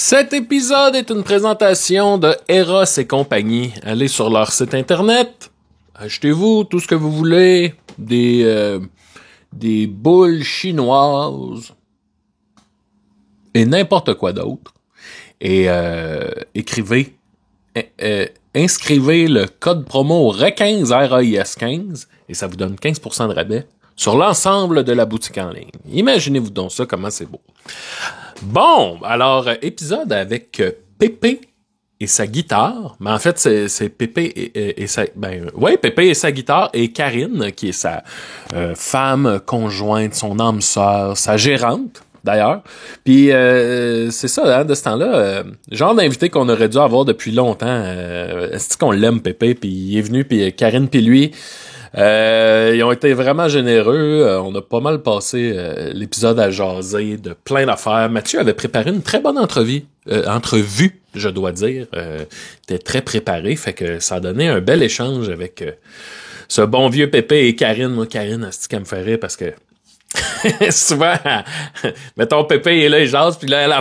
Cet épisode est une présentation de Eros et compagnie. Allez sur leur site internet, achetez-vous tout ce que vous voulez, des boules chinoises et n'importe quoi d'autre. Et inscrivez le code promo RAIS15 RAIS15 et ça vous donne 15% de rabais sur l'ensemble de la boutique en ligne. Imaginez-vous donc ça, comment c'est beau. Bon, alors, épisode avec Pépé et sa guitare. Mais en fait, c'est Pépé et sa... Pépé et sa guitare et Karine, qui est sa femme conjointe, son âme sœur, sa gérante, d'ailleurs. Puis, c'est ça, hein, de ce temps-là, genre d'invité qu'on aurait dû avoir depuis longtemps. Est-ce qu'on l'aime, Pépé? Puis il est venu, puis Karine, puis lui... ils ont été vraiment généreux. On a pas mal passé l'épisode à jaser de plein d'affaires. Mathieu avait préparé une très bonne entrevue, je dois dire. Était très préparé, fait que ça a donné un bel échange avec ce bon vieux Pépé et Karine. Moi, Karine, c'est ce qui me fait rire parce que souvent, mettons, Pépé est là, il jase, puis là, elle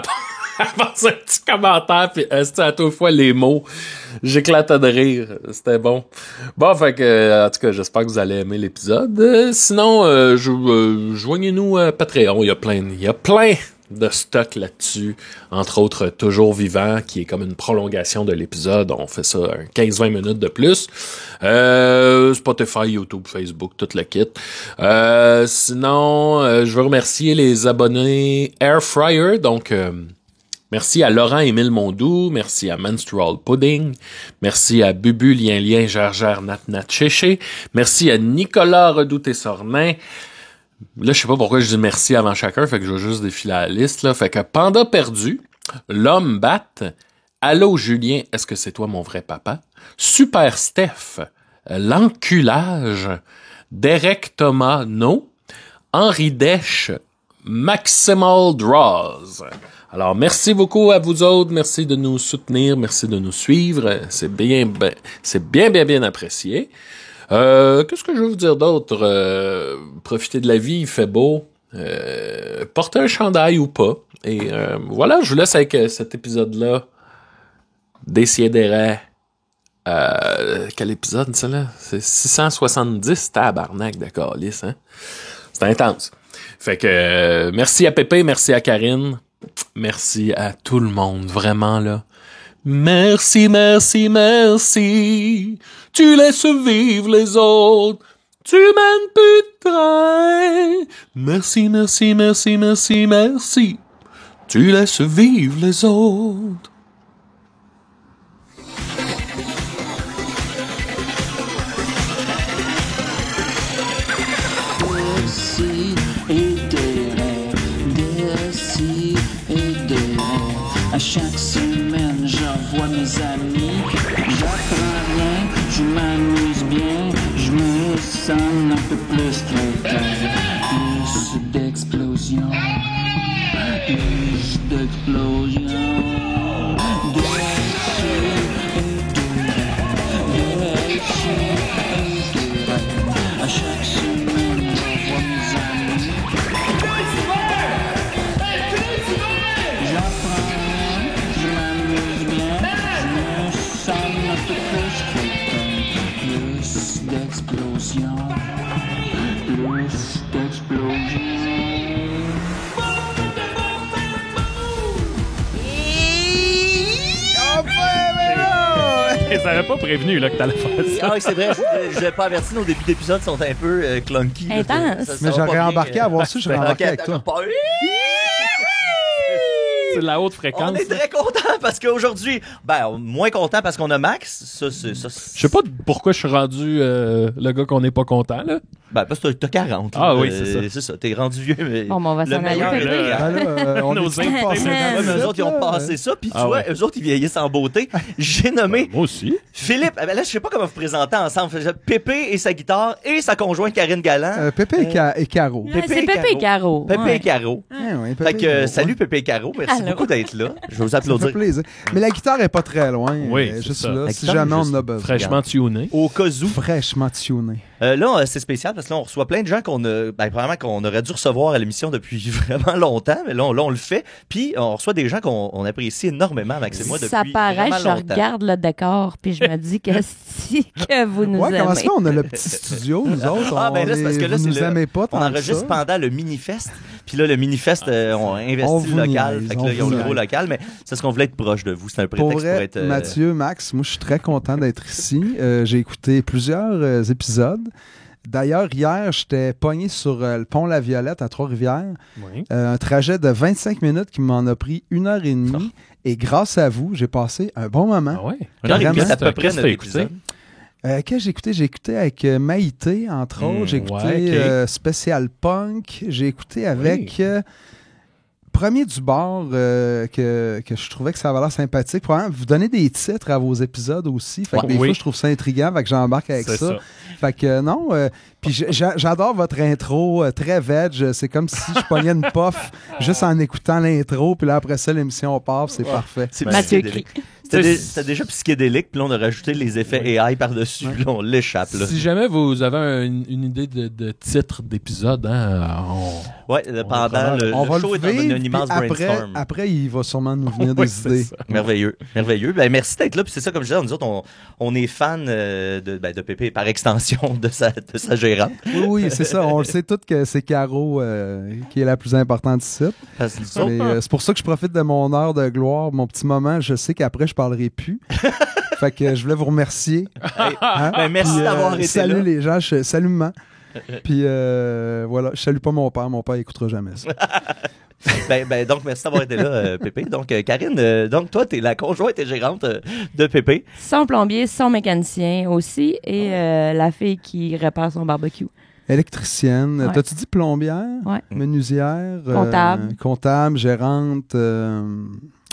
passe un petit commentaire, puis c'était à toute fois les mots. J'éclatais de rire. C'était bon. Bon, fait que, en tout cas, j'espère que vous allez aimer l'épisode. Sinon, joignez-nous à Patreon. Il y a plein de stock là-dessus. Entre autres, Toujours Vivant, qui est comme une prolongation de l'épisode. On fait ça 15-20 minutes de plus. Spotify, YouTube, Facebook, tout le kit. Sinon, je veux remercier les abonnés Air Fryer. Donc, merci à Laurent-Émile Mondou, merci à Menstrual Pudding, merci à Bubu Lien Jar Nat Chéché, merci à Nicolas Redouté-Sornin. Là, je sais pas pourquoi je dis merci avant chacun, fait que je vais juste défiler la liste, là. Fait que Panda Perdu, L'Homme Batte, Allô Julien, est-ce que c'est toi mon vrai papa? Super Steph, L'Enculage, Derek Thomas No, Henri Dèche, Maximal Draws. Alors, merci beaucoup à vous autres. Merci de nous soutenir. Merci de nous suivre. C'est bien apprécié. Qu'est-ce que je veux vous dire d'autre? Profitez de la vie, il fait beau. Portez un chandail ou pas. Et voilà, je vous laisse avec cet épisode-là. Décidérez. Quel épisode, ça, là? C'est 670, tabarnak de calice, hein? C'est intense. Fait que merci à Pépé, merci à Karine. Merci à tout le monde, vraiment, là. Merci, merci, merci. Tu laisses vivre les autres. Tu mènes plus de train. Merci, merci, merci, merci, merci. Tu laisses vivre les autres. À chaque semaine, j'envoie mes amis. J'apprends rien, je m'amuse bien. Je me sens un peu plus crétin. Plus d'explosion. Plus d'explosion. À chaque semaine, j'envoie mes amis. Plus d'explosion. Ils n'avaient pas prévenu là, que t'allais faire ça. Ah oui, c'est vrai, je l'ai pas averti, nos débuts d'épisode sont un peu clunky. Intense. Mais j'aurais embarqué à voir ça, j'aurais embarqué avec toi. C'est de la haute fréquence. On est très contents parce qu'aujourd'hui, moins content parce qu'on a Max. Ça. Je sais pas pourquoi je suis rendu le gars qu'on n'est pas content, là. Parce que t'as 40. Ah oui, c'est ça. C'est ça, t'es rendu vieux, mais. Bon, on va s'en aller. On Nos eux autres, ils ont passé ça, puis tu vois, eux autres, ils vieillissent en beauté. J'ai nommé. Moi aussi. Philippe, là, je sais pas comment vous présenter ensemble. Pépé et sa guitare et sa conjointe Karine Galland. Pépé et Caro. C'est Pépé et Caro. Pépé et Caro. Fait que, salut Pépé et Caro. Merci beaucoup d'être là. Je vais vous applaudir. Ça fait plaisir. Mais la guitare est pas très loin. Oui, juste ça. là. Si jamais on en a besoin. Fraîchement tuné. Au cas où. Fraîchement tuné. Là, c'est spécial parce que là, on reçoit plein de gens probablement qu'on aurait dû recevoir à l'émission depuis vraiment longtemps, mais là, on le fait. Puis, on reçoit des gens qu'on apprécie énormément, Max et moi, depuis Ça paraît, vraiment je longtemps. regarde le décor, puis je me dis que vous nous Ouais, comment ça aimez. fait? On a le petit studio, nous autres. Ah, ben là, c'est parce que là, vous c'est nous aimez pas on tant que enregistre ça. pendant le Minifest. Puis là, le Minifest, on a On investi vous le local. niaise, Fait que on là, ils ont vous le gros niaise. local, mais c'est ce qu'on voulait être proche de vous. C'est un Pour prétexte pour vrai, être... Mathieu, Max, moi, je suis très content d'être ici. J'ai écouté plusieurs épisodes. D'ailleurs, hier, j'étais pogné sur le pont La Violette à Trois-Rivières. Oui. Un trajet de 25 minutes qui m'en a pris 1h30. Et grâce à vous, j'ai passé un bon moment. Ah ouais? On a Vraiment, écouté à peu près qu'est-ce que notre t'as écouté? épisode. Qu'est-ce que j'ai écouté? J'ai écouté avec Maïté, entre autres. J'ai écouté ouais, ok. Spécial Punk. J'ai écouté avec Premier du bord, que je trouvais que ça avait l'air sympathique. Probablement, vous donnez des titres à vos épisodes aussi. Fait que Ouais, des oui. fois, je trouve ça intriguant. Fait que j'embarque avec C'est ça. ça. Fait que non. Puis j'adore votre intro, très veg. C'est comme si je pognais une puff juste en écoutant l'intro. Puis là, après ça, l'émission part. C'est parfait. C'est Mathieu psychédélique. qui- C'était déjà psychédélique, puis là, on a rajouté les effets AI par-dessus, puis là, on l'échappe, là. Si jamais vous avez une idée de titre d'épisode, hein, Ouais, pendant le On va show le est dans vivre, un immense puis brainstorm. après, il va sûrement nous venir Oui, des c'est idées. ça. Merveilleux, merveilleux. Ben, merci d'être là, puis c'est ça, comme je disais, nous autres, on est fans de Pépé par extension de sa gérante. Oui, c'est ça. On le sait tous que c'est Caro qui est la plus importante ici. Parce que nous autres, Mais, c'est pour ça que je profite de mon heure de gloire, mon petit moment. Je sais qu'après, je parlerai plus. Fait que je voulais vous remercier. Hein? ben, merci Puis, d'avoir été salut là. les gens, salut maman. Puis voilà, je salue pas mon père écoutera jamais ça. Donc, merci d'avoir été là, Pépé. Donc, Karine, donc, toi, t'es la conjointe et gérante de Pépé. Son plombier, son mécanicien aussi, et la fille qui répare son barbecue. Électricienne, Ouais. t'as-tu dit plombière? Ouais. Menuisière? Comptable. Comptable, gérante.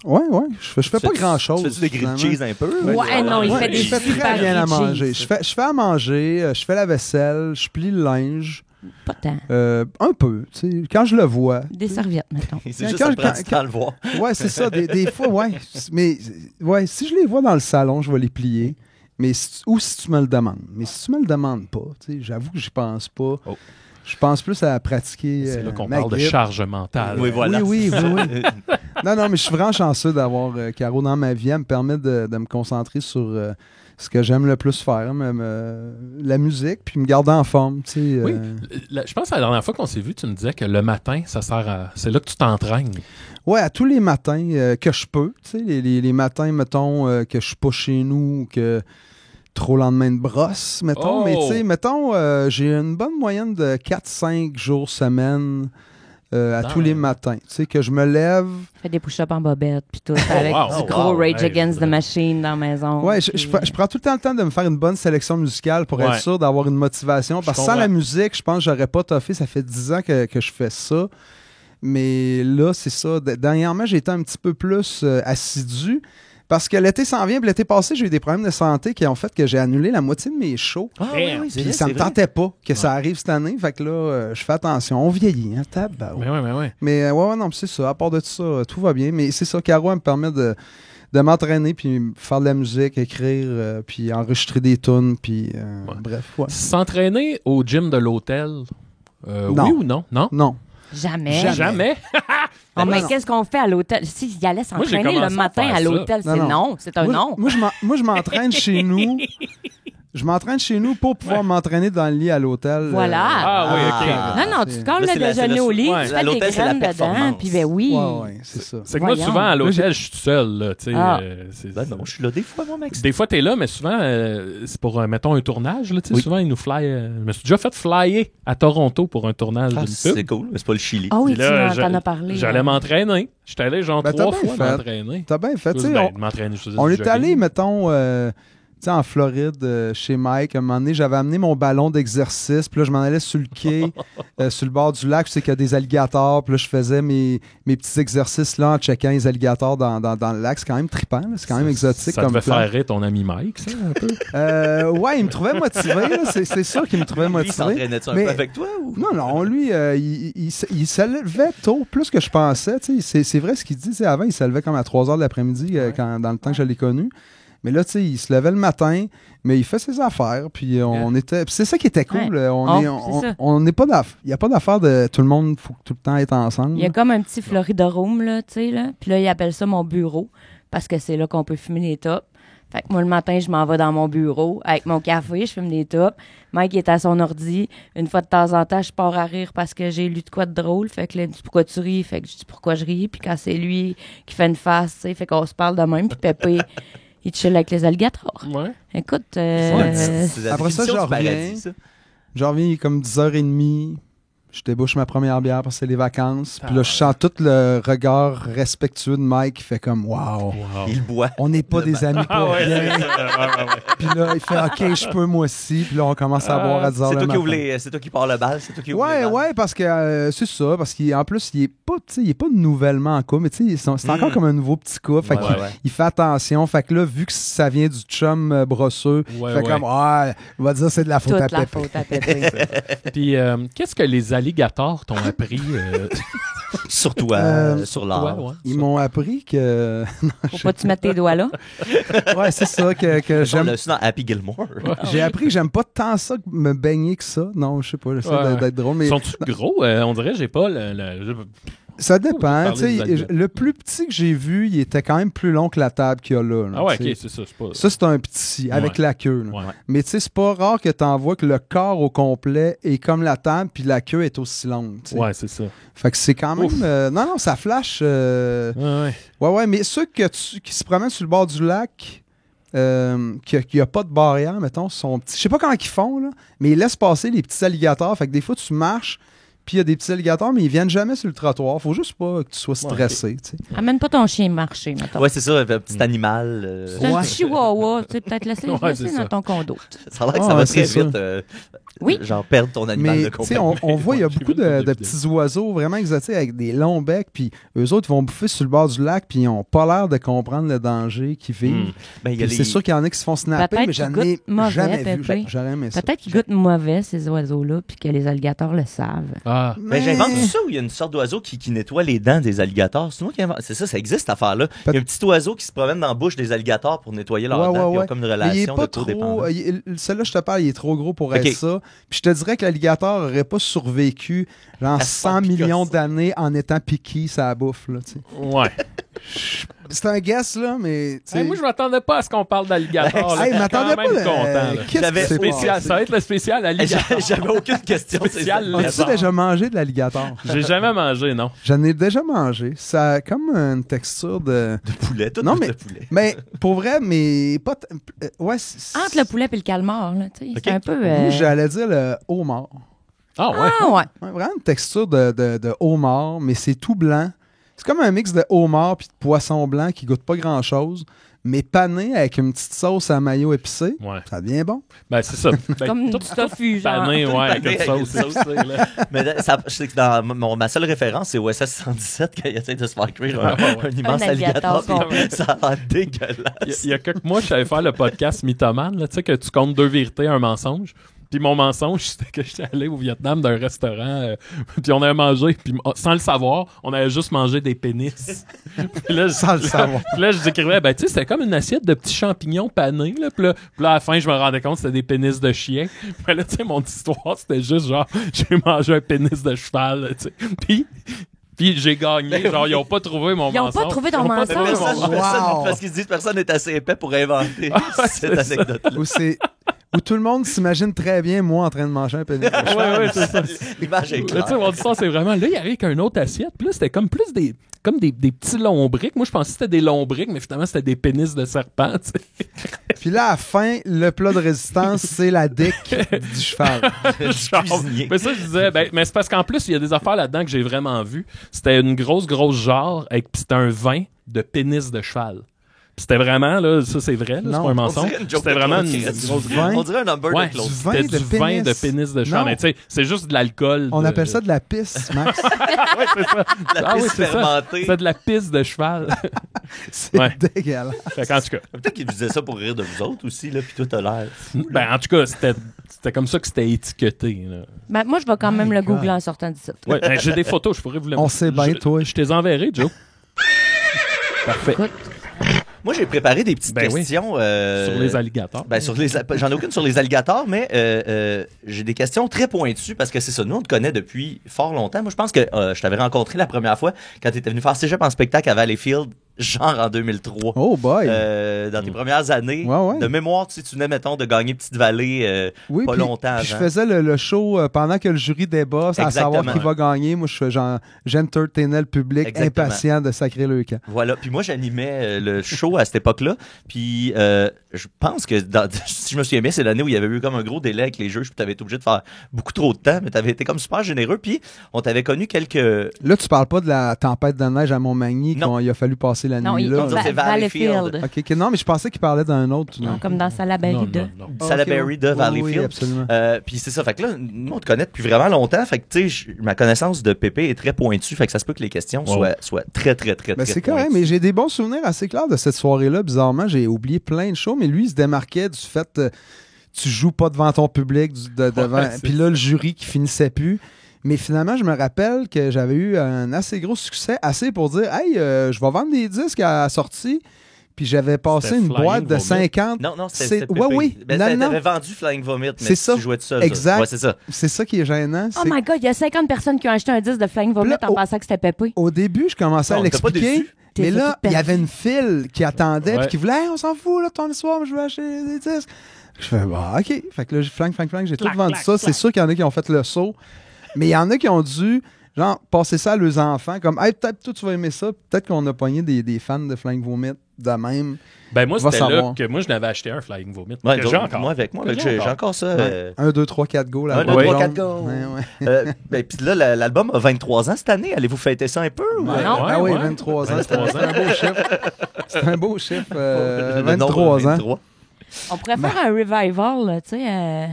Ouais, je fais pas grand-chose. Tu fais-tu des grilled finalement. cheese un peu? Ouais, non, il Ouais, fait des je fais super très bien à grilled manger. cheese. Je fais à manger, je fais la vaisselle, je plie le linge. Pas tant. Un peu, tu sais, quand je le vois. Des serviettes, mettons. C'est juste Quand- ça prend quand- du temps à le voir. Ouais, c'est ça. Des fois, ouais. Mais ouais, si je les vois dans le salon, je vais les plier. Mais ou si tu me le demandes. Mais si tu me le demandes pas, tu sais, j'avoue que j'y pense pas. Oh. Je pense plus à pratiquer. c'est là qu'on ma parle de grippe. charge mentale. Oui, voilà. Oui. Non, mais je suis vraiment chanceux d'avoir Caro dans ma vie. Elle me permet de me concentrer sur ce que j'aime le plus faire, la musique, puis me garder en forme. Tu sais, Oui. Je pense que la dernière fois qu'on s'est vu, tu me disais que le matin, ça sert à. C'est là que tu t'entraînes. Ouais, à tous les matins que je peux. Tu sais, les matins, mettons, que je suis pas chez nous ou que trop lendemain de brosse, mettons. Oh! Mais tu sais, mettons, j'ai une bonne moyenne de 4-5 jours semaine à tous les matins. Tu sais, que je me lève. Fait des push-ups en bobette, puis tout, avec wow. du gros wow. Rage Hey, Against the Machine dans la maison. Ouais, puis- je prends tout le temps de me faire une bonne sélection musicale pour Ouais. être sûr d'avoir une motivation. Parce que sans comprends. la musique, je pense que j'aurais pas toffé. Ça fait 10 ans que je fais ça. Mais là, c'est ça. Dernièrement, j'ai été un petit peu plus assidu. Parce que l'été s'en vient, puis l'été passé, j'ai eu des problèmes de santé qui ont fait que j'ai annulé la moitié de mes shows. Ah, oui, c'est Puis vrai, ça me c'est vrai. tentait pas que ça arrive cette année. Fait que là, je fais attention. On vieillit, hein, tabarouette. Mais ouais. Mais ouais, non, c'est ça. À part de tout ça, tout va bien. Mais c'est ça, Caro, elle me permet de m'entraîner, puis faire de la musique, écrire, puis enregistrer des tunes, puis bref, ouais. S'entraîner au gym de l'hôtel, Non. oui ou non? Non? Non. Jamais. Jamais? Oh, mais non. qu'est-ce qu'on fait à l'hôtel? S'il allait Moi, j'ai s'entraîner le commencé à matin faire à ça. l'hôtel, c'est Non. non. C'est un non. Moi, je m'entraîne chez nous. Je m'entraîne chez nous pour pouvoir m'entraîner dans le lit à l'hôtel. Voilà. Ah oui, ok. Non, tu te colles Là, le c'est la- déjeuner c'est au le- lit, ouais. tu À fais des l'hôtel, c'est la graines dedans, performance. puis ben oui. Ouais, c'est ça. C'est que moi, Voyons. souvent, à Là, l'hôtel, je suis tout seul. Là, tu sais, Ah. Ben non, je suis là des fois, mon mec. Des fois, t'es là, mais souvent, c'est pour, mettons, un tournage. Là, tu sais, Oui. souvent, ils nous fly. Je me suis déjà fait flyer à Toronto pour un tournage Ah, d'une c'est pub. cool, mais c'est pas le Chili. Ah oui, Puis là, tu m'en as parlé. J'allais m'entraîner. J'étais allé genre Ben, 3 t'as bien fois fait. m'entraîner. T'as bien fait. Tu sais, Ben, m'entraîner, je faisais on du est jogging. allé, mettons, tu sais, en Floride, chez Mike. À un moment donné, j'avais amené mon ballon d'exercice. Puis là, je m'en allais sur le quai, sur le bord du lac. Tu sais qu'il y a des alligators. Puis là, je faisais mes petits exercices là en checkant les alligators dans le lac. C'est quand même trippant. Là. C'est quand même exotique Ça comme devait plan. faire rire ton ami Mike, ça, un peu. Ouais, il me trouvait motivé. Là. C'est sûr qu'il me trouvait Lui, il motivé. s'entraînait-tu un Mais- peu avec toi? Ou? Non, lui, il se levait tôt, plus que je pensais. Tu sais, c'est vrai ce qu'il dit. Tu sais, avant, il se levait comme à 3 h de l'après-midi dans le temps que je l'ai connu. Mais là, tu sais, il se levait le matin, mais il fait ses affaires, puis on était... Puis c'est ça qui était cool. On n'est pas d'affaires. Il n'y a pas d'affaire de tout le monde, faut tout le temps être ensemble. Il y a comme un petit Florida Room, là, tu sais, là. Puis là, il appelle ça mon bureau, parce que c'est là qu'on peut fumer les tops. Fait que moi, le matin, je m'en vais dans mon bureau avec mon café, je fume des tops. Mike est à son ordi. Une fois de temps en temps, je pars à rire parce que j'ai lu de quoi de drôle. Fait que là, il me dit pourquoi tu ris? Fait que je dis pourquoi je ris. Puis quand c'est lui qui fait une face, tu sais, fait qu'on se parle de même. Puis Pépé, il chill avec les alligators. Ouais. Écoute, après ça, je reviens comme 10h30. Je débouche ma première bière parce que c'est les vacances. Puis là, je sens tout le regard respectueux de Mike qui fait comme « Wow! » Il boit. On n'est pas des amis pour rien. Ouais. Puis là, il fait « OK, je peux moi aussi. » Puis là, on commence à boire à 10h le matin. C'est toi qui pars le bal, c'est toi qui ouvre le bal. Ouais, parce que c'est ça. Parce qu'en plus, il est pas nouvellement en couple, mais tu sais, c'est encore comme un nouveau petit couple. Fait qu'il fait attention. Fait que là, vu que ça vient du chum brosseux, comme « Ah, on va dire c'est de la faute à Pépé. » Toute la faute à Pépé. Puis, qu'est-ce que les alligators t'ont appris? Sur toi, sur l'art. Ils m'ont appris que... Faut pas tu mettre tes doigts là. Ouais, c'est ça que j'aime. Le dans Happy Gilmore. J'ai appris que j'aime pas tant ça que me baigner que ça. Non, je sais pas, j'essaie d'être drôle. Mais... Sont-tu gros? On dirait que j'ai pas Ça dépend. Le plus petit que j'ai vu, il était quand même plus long que la table qu'il y a là. Ah ouais, ok, c'est ça. Ça, c'est un petit, avec la queue. Ouais. Mais tu sais, c'est pas rare que tu en vois que le corps au complet est comme la table, puis la queue est aussi longue. T'sais. Ouais, c'est ça. Fait que c'est quand même... non, ça flash. Ouais, mais ceux qui se promènent sur le bord du lac... qu'il n'y a pas de barrière, mettons, sont petits. Je sais pas comment ils font, là, mais ils laissent passer les petits alligators. Fait que des fois, tu marches, puis il y a des petits alligators, mais ils viennent jamais sur le trottoir. Faut juste pas que tu sois stressé. Okay. Amène pas ton chien marcher, mettons. Ouais, c'est ça, un petit animal. C'est un chihuahua, tu sais, peut-être laisser dans ton condo. Ça a l'air que ça va très vite. Oui. Genre perdre ton animal de compagnie. On voit, il y a beaucoup de petits oiseaux vraiment exotiques avec des longs becs, puis eux autres, ils vont bouffer sur le bord du lac, puis ils n'ont pas l'air de comprendre le danger qu'ils vivent. C'est sûr qu'il y en a qui se font snapper, mais j'en ai jamais vu. J'aurais aimé ça. Peut-être qu'ils goûtent mauvais, ces oiseaux-là, puis que les alligators le savent. Mais j'invente ça où il y a une sorte d'oiseau qui nettoie les dents des alligators. C'est moi qui invente. C'est ça existe cette affaire-là. Il y a un petit oiseau qui se promène dans la bouche des alligators pour nettoyer leurs dents, puis ils ont comme une relation de codépendance. Celui-là, je te parle, il est trop gros pour être ça. Puis je te dirais que l'alligator n'aurait pas survécu genre 100 millions d'années en étant piqué sa bouffe. Là, ouais. C'est un guess, là, mais... moi, je m'attendais pas à ce qu'on parle d'alligator. Je m'attendais pas content. Ça va être le spécial alligator. J'avais aucune question. As-tu déjà mangé de l'alligator? J'ai jamais mangé, non. J'en ai déjà mangé. Ça a comme une texture de poulet, tout de poulet. Mais pour vrai, mais pas... Entre le poulet et le calmar, là, tu sais, c'est un peu... Moi, j'allais dire le homard. Ah ouais? Ouais. Vraiment une texture de homard, mais c'est tout blanc. C'est comme un mix de homard puis de poisson blanc qui goûte pas grand-chose, mais pané avec une petite sauce à mayo épicée. Ouais. Ça devient bon. Ben, c'est ça. Comme du tofu, genre. Pané, ouais, avec une sauce épicée. Mais je sais que dans ma seule référence, c'est OSS 117 quand il essaie de se faire cuire un immense alligator. Ça a l'air dégueulasse. Il y a quelques mois, je savais faire le podcast Mythomane, tu sais, que tu comptes 2 vérités, un mensonge. Puis mon mensonge, c'était que j'étais allé au Vietnam d'un restaurant, puis on avait mangé, puis sans le savoir, on avait juste mangé des pénis. Puis là, sans le savoir. Puis là, je décrivais, tu sais, c'était comme une assiette de petits champignons panés, là. Puis là, à la fin, je me rendais compte que c'était des pénis de chien. Puis là, tu sais, mon histoire, c'était juste genre, j'ai mangé un pénis de cheval, tu sais. Puis j'ai gagné. Genre, ils ont pas trouvé mon mensonge. Ils ont pas trouvé ton mensonge. Parce qu'ils se disent personne n'est assez épais pour inventer cette anecdote-là. Où tout le monde s'imagine très bien moi en train de manger un pénis. Ouais, c'est ça. L'image est claire. Tu sais, mon histoire, c'est vraiment... Là, il y avait qu'une autre assiette. Puis là, c'était comme plus des petits lombrics. Moi, je pensais que c'était des lombrics, mais finalement, c'était des pénis de serpent, tu sais. Puis là, à la fin, le plat de résistance, c'est la dick du cheval. Mais ça, je disais... mais c'est parce qu'en plus, il y a des affaires là-dedans que j'ai vraiment vues. C'était une grosse jarre, puis c'était un vin de pénis de cheval. C'était vraiment, là, ça c'est vrai, là, c'est pas un mensonge. C'était vraiment une grosse vin. On dirait un number de Claude. C'était du vin de pénis de cheval. Mais tu sais, c'est juste de l'alcool. On appelle ça de la pisse, Max. Oui, c'est ça. La pisse fermentée. C'est de la pisse de cheval. C'est dégueulasse. Fait qu'en tout cas. Peut-être qu'il disait ça pour rire de vous autres aussi, là, puis toi t'as l'air fou. En tout cas, c'était comme ça que c'était étiqueté. Là. Moi, je vais quand même le googler en sortant du site. Ouais, j'ai des photos, je pourrais vous les montrer. On sait bien, toi. Je t'ai enverré, Joe. Parfait. Écoute. Moi, j'ai préparé des petites questions. Sur les alligators. J'en ai aucune sur les alligators, mais j'ai des questions très pointues parce que c'est ça. Nous, on te connaît depuis fort longtemps. Moi, je pense que je t'avais rencontré la première fois quand tu étais venu faire Cégep en spectacle à Valleyfield, genre en 2003. Oh boy! Dans tes premières années. De mémoire, tu venais, mettons, de gagner Petite Vallée pas longtemps avant. Puis je faisais le show pendant que le jury débat à savoir qui va gagner. Moi, j'entertainais le public impatient de sacrer le camp. Voilà. Puis moi, j'animais le show à cette époque-là. Puis je pense que, si je me souviens bien, c'est l'année où il y avait eu comme un gros délai avec les juges. Puis t'avais été obligé de faire beaucoup trop de temps. Mais t'avais été comme super généreux. Puis on t'avait connu quelques... Là, tu parles pas de la tempête de neige à Montmagny quand il a fallu passer la nuit là. C'est Valleyfield. OK, non, mais je pensais qu'il parlait d'un autre. Non, comme dans Salaberry 2. Salaberry de Valleyfield. Oui, absolument. Puis c'est ça. Fait que là, nous, on te connaît depuis vraiment longtemps. Fait que, tu sais, ma connaissance de Pépé est très pointue. Fait que ça se peut que les questions soient très, très, très, très c'est correct, mais j'ai des bons souvenirs assez clairs de cette soirée-là. Bizarrement, j'ai oublié plein de shows, mais lui, il se démarquait du fait tu joues pas devant ton public, devant. Puis là, le jury qui finissait plus. Mais finalement, je me rappelle que j'avais eu un assez gros succès, assez pour dire hey, je vais vendre des disques à la sortie. Puis j'avais passé une boîte de 50. Non, c'était Pépé. Oui. T'avais vendu Flying Vomit, mais tu jouais tout seul. Exact. Ouais, c'est ça. C'est ça qui est gênant. Oh my God, il y a 50 personnes qui ont acheté un disque de Flying Vomit en pensant que c'était Pépé. Au début, je commençais à l'expliquer. Mais là, il y avait une file qui attendait puis qui voulait hey, on s'en fout, là, ton histoire, je veux acheter des disques. Je fais OK. Fait que là, Flying, j'ai tout vendu ça. C'est sûr qu'il y en a qui ont fait le saut. Mais il y en a qui ont dû, genre, passer ça à leurs enfants, comme, hey, peut-être toi, tu vas aimer ça. Peut-être qu'on a pogné des fans de Flying Vomit de même. Ben, moi, c'était là que moi, je n'avais acheté un Flying Vomit. Ouais, j'ai encore. Moi, j'ai encore ça. 1, 2, 3, 4 go. 1, 2, 3, 4 go. Puis là, l'album a 23 ans cette année. Allez-vous fêter ça un peu? Ou... Ah oui, 23 ans. C'est un beau chiffre. C'est un beau chiffre. 23 ans. On pourrait faire un revival, tu sais,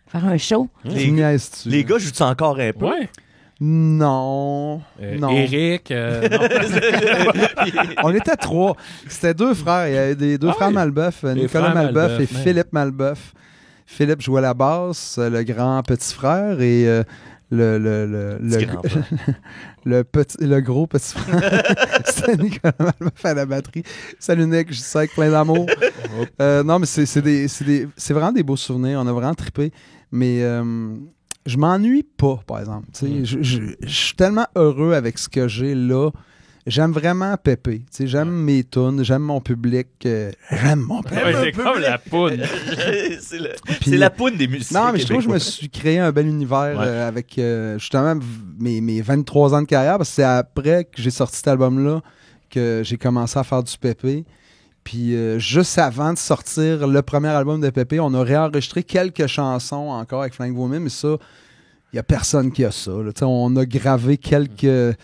faire un show. Les gars jouent-tu encore un peu? Ouais. Non. Eric. On était 3. C'était 2 frères. Il y avait des 2 frères Malbeuf, Nicolas Malbeuf et Philippe Malbeuf. Philippe jouait la basse, le grand petit frère, et le gros petit frère, c'était Nicolas Malbeuf à la batterie. Salut Nick, je sais avec plein d'amour. Non, mais c'est vraiment des beaux souvenirs. On a vraiment trippé. Mais je m'ennuie pas, par exemple. Je suis tellement heureux avec ce que j'ai là. J'aime vraiment Pépé. J'aime mes tunes, j'aime mon public. J'aime mon public. C'est comme la poune. C'est la poune des musiciens. Non, mais je trouve que je me suis créé un bel univers avec justement mes 23 ans de carrière, parce que c'est après que j'ai sorti cet album-là que j'ai commencé à faire du Pépé. Puis juste avant de sortir le premier album de Pépé, on a réenregistré quelques chansons encore avec Flying Vomit, mais ça, il n'y a personne qui a ça. Là. On a gravé quelques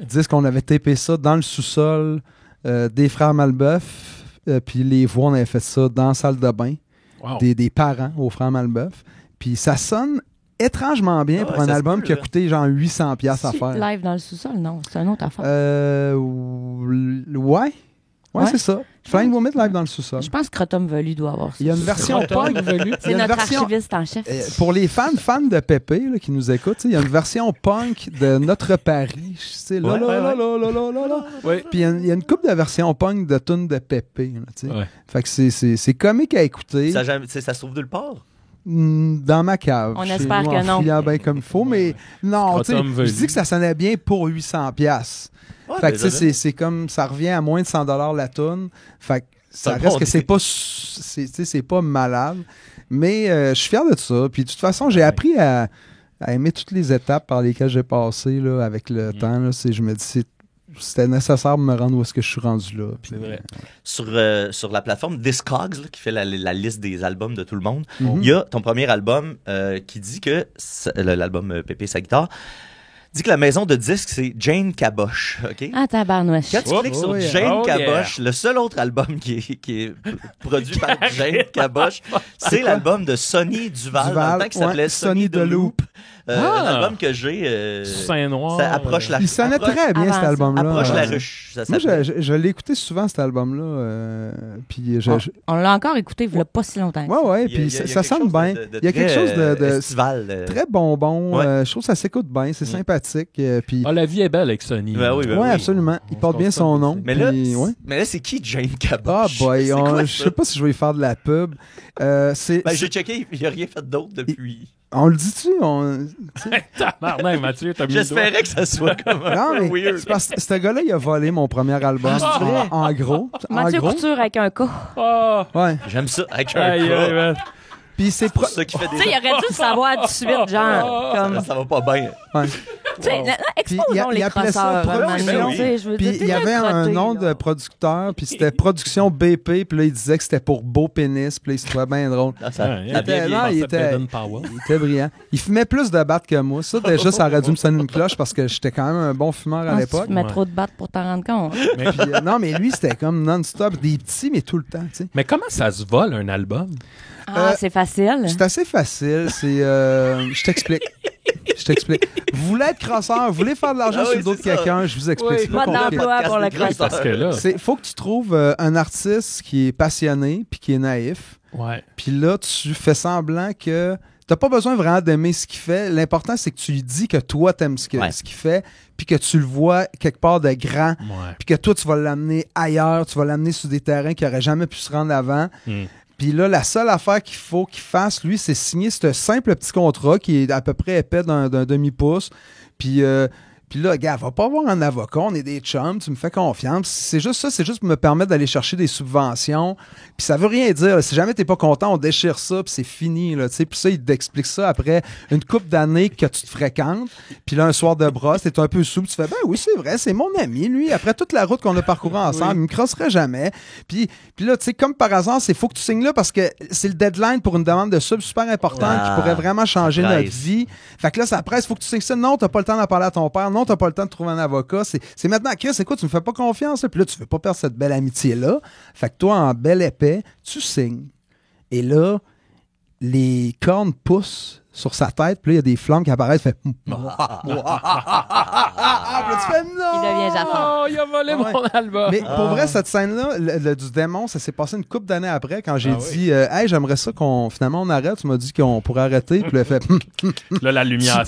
disques, on avait tapé ça dans le sous-sol des frères Malbeuf, puis les voix, on avait fait ça dans la salle de bain des parents aux frères Malbeuf. Puis ça sonne étrangement bien pour un album qui a coûté genre 800$ à faire. Live dans le sous-sol, non, c'est une autre affaire. Ouais, c'est ça. Flying Vomit live dans le sous-sol. Je pense que Crotum Velu doit avoir ça. Il y a une version punk. C'est notre archiviste en chef. Pour les fans de Pépé là, qui nous écoutent, il y a une version punk de Notre Paris. Puis il y a une couple de versions punk de tunes de Pépé. Fait que c'est comique à écouter. Ça se trouve nulle part? Dans ma cave. On espère que non. Bien comme il faut, mais non, je dis que ça sonnait bien pour 800$. Fait que c'est comme ça revient à moins de 100$ la toune. Fait que ça reste que c'est pas malade. Mais je suis fier de ça. Puis de toute façon, j'ai appris à aimer toutes les étapes par lesquelles j'ai passé là, avec le temps. Là. Je me dis c'était nécessaire de me rendre où est-ce que je suis rendu là. Puis, sur la plateforme Discogs, là, qui fait la liste des albums de tout le monde, il y a ton premier album qui dit que l'album Pépé sa guitare dit que la maison de disques, c'est Jane Caboche. Okay? Ah, tabarnouche. Quand tu cliques sur Jane Caboche, le seul autre album qui est produit par Jane Caboche, c'est l'album de Sonny Duval, dans le temps qui s'appelait Sonny the Loop. L'album que j'ai, Saint-Noir. ça approche la Il sonnait très bien, avant cet ça. album-là. Approche la ruche. Ça Moi, s'appelle. je l'ai écouté souvent, cet album-là. Puis On l'a encore écouté il y a pas si longtemps. ouais, Il y a- puis il y a ça quelque sonne chose bien. de Il y a quelque très, chose de estival. très bonbon. Ouais. Je trouve que ça s'écoute bien, c'est sympathique. Puis Ah, la vie est belle avec Sony. Ben oui, ben ouais, oui. absolument. Il On porte se bien son constate nom. Mais là, puis, ouais. c'est qui Jane Ah Caboche? boy, C'est quoi je ça? sais pas si je vais y faire de la pub. J'ai checké, il n'y a rien fait d'autre depuis. On le dit-tu? Tabarnak, Mathieu, t'as mis le doigt. J'espérais que ça soit comme un Non, mais peu weird. c'est parce que ce gars-là, il a volé mon premier album. En gros. Mathieu En gros. Couture avec un cas. Ah! Ouais. J'aime ça, avec un Aïe, aïe, cas. man. Puis c'est C'est pour ça qui fait Tu sais, il des... aurait dû le savoir tout de suite, genre. Comme, Ça va pas bien. Ouais. tu sais, exposons il les appelait ça crosseurs. production. tu sais, je veux Puis dire, il y t'es avait là un crotté, nom là. de producteur, puis c'était Production BP, puis là, il disait que c'était pour Beau Pénis, puis là, il se trouvait bien drôle. Ah, ça, Ouais, ça était- vient non, bien. il était- Powell. Il était brillant. Il fumait plus de battes que moi. Ça, déjà, ça aurait dû me sonner une cloche parce que j'étais quand même un bon fumeur à Ah, l'époque. Tu mets Ouais. trop de battes pour t'en rendre compte. Puis, non, mais lui, c'était comme non-stop, des petits, mais tout le temps, tu sais. Mais comment ça se vole, un album? Ah, c'est facile. C'est assez facile. C'est. Je t'explique. Je t'explique. Vous voulez être crosseur, vous voulez faire de l'argent Ah sur oui, le dos de c'est ça. quelqu'un, je vous explique. Oui. C'est pas Mode compliqué. d'emploi pour le Podcast de crosseur. Parce que là... C'est faut que tu trouves un artiste qui est passionné puis qui est naïf. Ouais. Puis là, tu fais semblant que t'as pas besoin vraiment d'aimer ce qu'il fait. L'important, c'est que tu lui dis que toi, t'aimes ce qu'il fait, puis que tu le vois quelque part de grand, Ouais. puis que toi, tu vas l'amener ailleurs, tu vas l'amener sur des terrains qui n'auraient jamais pu se rendre avant. Mm. Puis là, la seule affaire qu'il faut qu'il fasse, lui, c'est signer ce simple petit contrat qui est à peu près épais d'un demi-pouce. Puis là, gars, va pas voir un avocat, on est des chums, tu me fais confiance. C'est juste ça, c'est juste pour me permettre d'aller chercher des subventions. Puis ça veut rien dire. Là. Si jamais t'es pas content, on déchire ça, puis c'est fini. Là, puis ça, il t'explique ça après une couple d'années que tu te fréquentes. Puis là, un soir de brosse, t'es un peu sous, tu fais, ben oui, c'est vrai, c'est mon ami, lui. Après toute la route qu'on a parcourue ensemble, il me crosserait jamais. Puis là, tu sais, comme par hasard, c'est faut que tu signes là parce que c'est le deadline pour une demande de sub super importante qui pourrait vraiment changer notre vie. Fait que là, ça presse, faut que tu signes ça. Non, t'as pas le temps d'en parler à ton père. Non, t'as pas le temps de trouver un avocat. C'est maintenant, Chris, écoute, tu me fais pas confiance. Là. Puis là, tu veux pas perdre cette belle amitié-là. Fait que toi, en bel épais, tu signes. Et là, les cornes poussent sur sa tête. Puis là, il y a des flammes qui apparaissent. Fait... Puis là, tu fais non! Il devient Jafar. Oh, il a volé Ouais. mon album! Mais pour vrai, cette scène-là, du démon, ça s'est passé une couple d'années après quand j'ai Ah oui. dit hey, j'aimerais ça finalement on arrête. Tu m'as dit qu'on pourrait arrêter. Puis là, il fait Là, la lumière,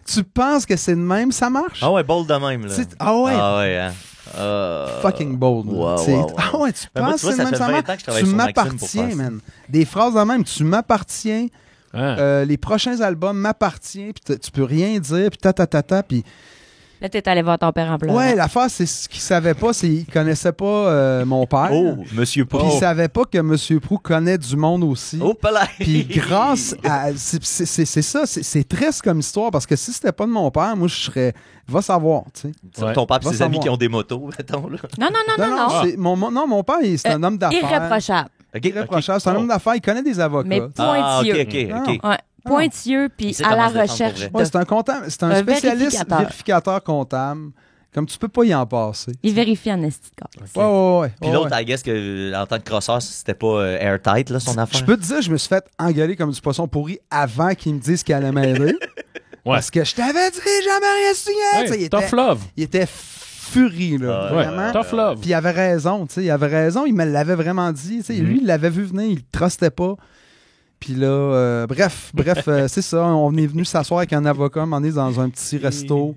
tu penses que c'est de même, ça marche? Ah ouais, bold de même, là. Ah ouais, Ah ouais, hein. fucking bold. là. Wow, C'est- wow, wow. Ah ouais, tu Ben, moi, penses tu vois, que c'est ça de même, fait ça 20 marche? ans que je travaille Tu sur Maxime pour m'appartiens, faire ça. man. Des phrases de même, tu m'appartiens. Hein? Les prochains albums m'appartiennent, puis tu peux rien dire, puis puis Là, t'es allé voir ton père en pleurant. ouais, l'affaire, c'est ce qu'il savait pas, c'est qu'il connaissait pas mon père. Oh, Monsieur Puis Pro. il savait pas que M. Prou connaît du monde aussi. Oh, pas là. Puis grâce à... C'est ça, c'est triste comme histoire, parce que si c'était pas de mon père, moi, je serais... Va savoir, tu sais. Ouais. Ton père et Va ses amis savoir. qui ont des motos, mettons, là. Non. c'est- mon père, c'est un homme d'affaires. Irréprochable. OK, Irréprochable. C'est un homme d'affaires, il connaît des avocats. Mais Ah, OK, pointilleux. OK. Ouais. Pointilleux, puis Il sait à comment la se défendre recherche. pour vrai. Ouais, c'est un comptable, c'est un Un spécialiste vérificateur. vérificateur comptable. Comme tu peux pas y en passer. Il vérifie en esti de cas. Ouais. Puis l'autre, I guess que en tant que crosseur, c'était pas airtight, là, son affaire. Je peux te dire, je me suis fait engueuler comme du poisson pourri avant qu'il me dise qu'il allait m'aider. Ouais. Parce que je t'avais dit jamais rien signé. Tu sais, Hey, tough love. il était furie, là. Ouais, Vraiment. tough love. Puis il avait raison, tu sais. Il avait raison, il me l'avait vraiment dit. Tu sais. Lui, il l'avait vu venir, il le trustait pas. Puis là, bref, c'est ça. On est venu s'asseoir avec un avocat, on est dans un petit resto.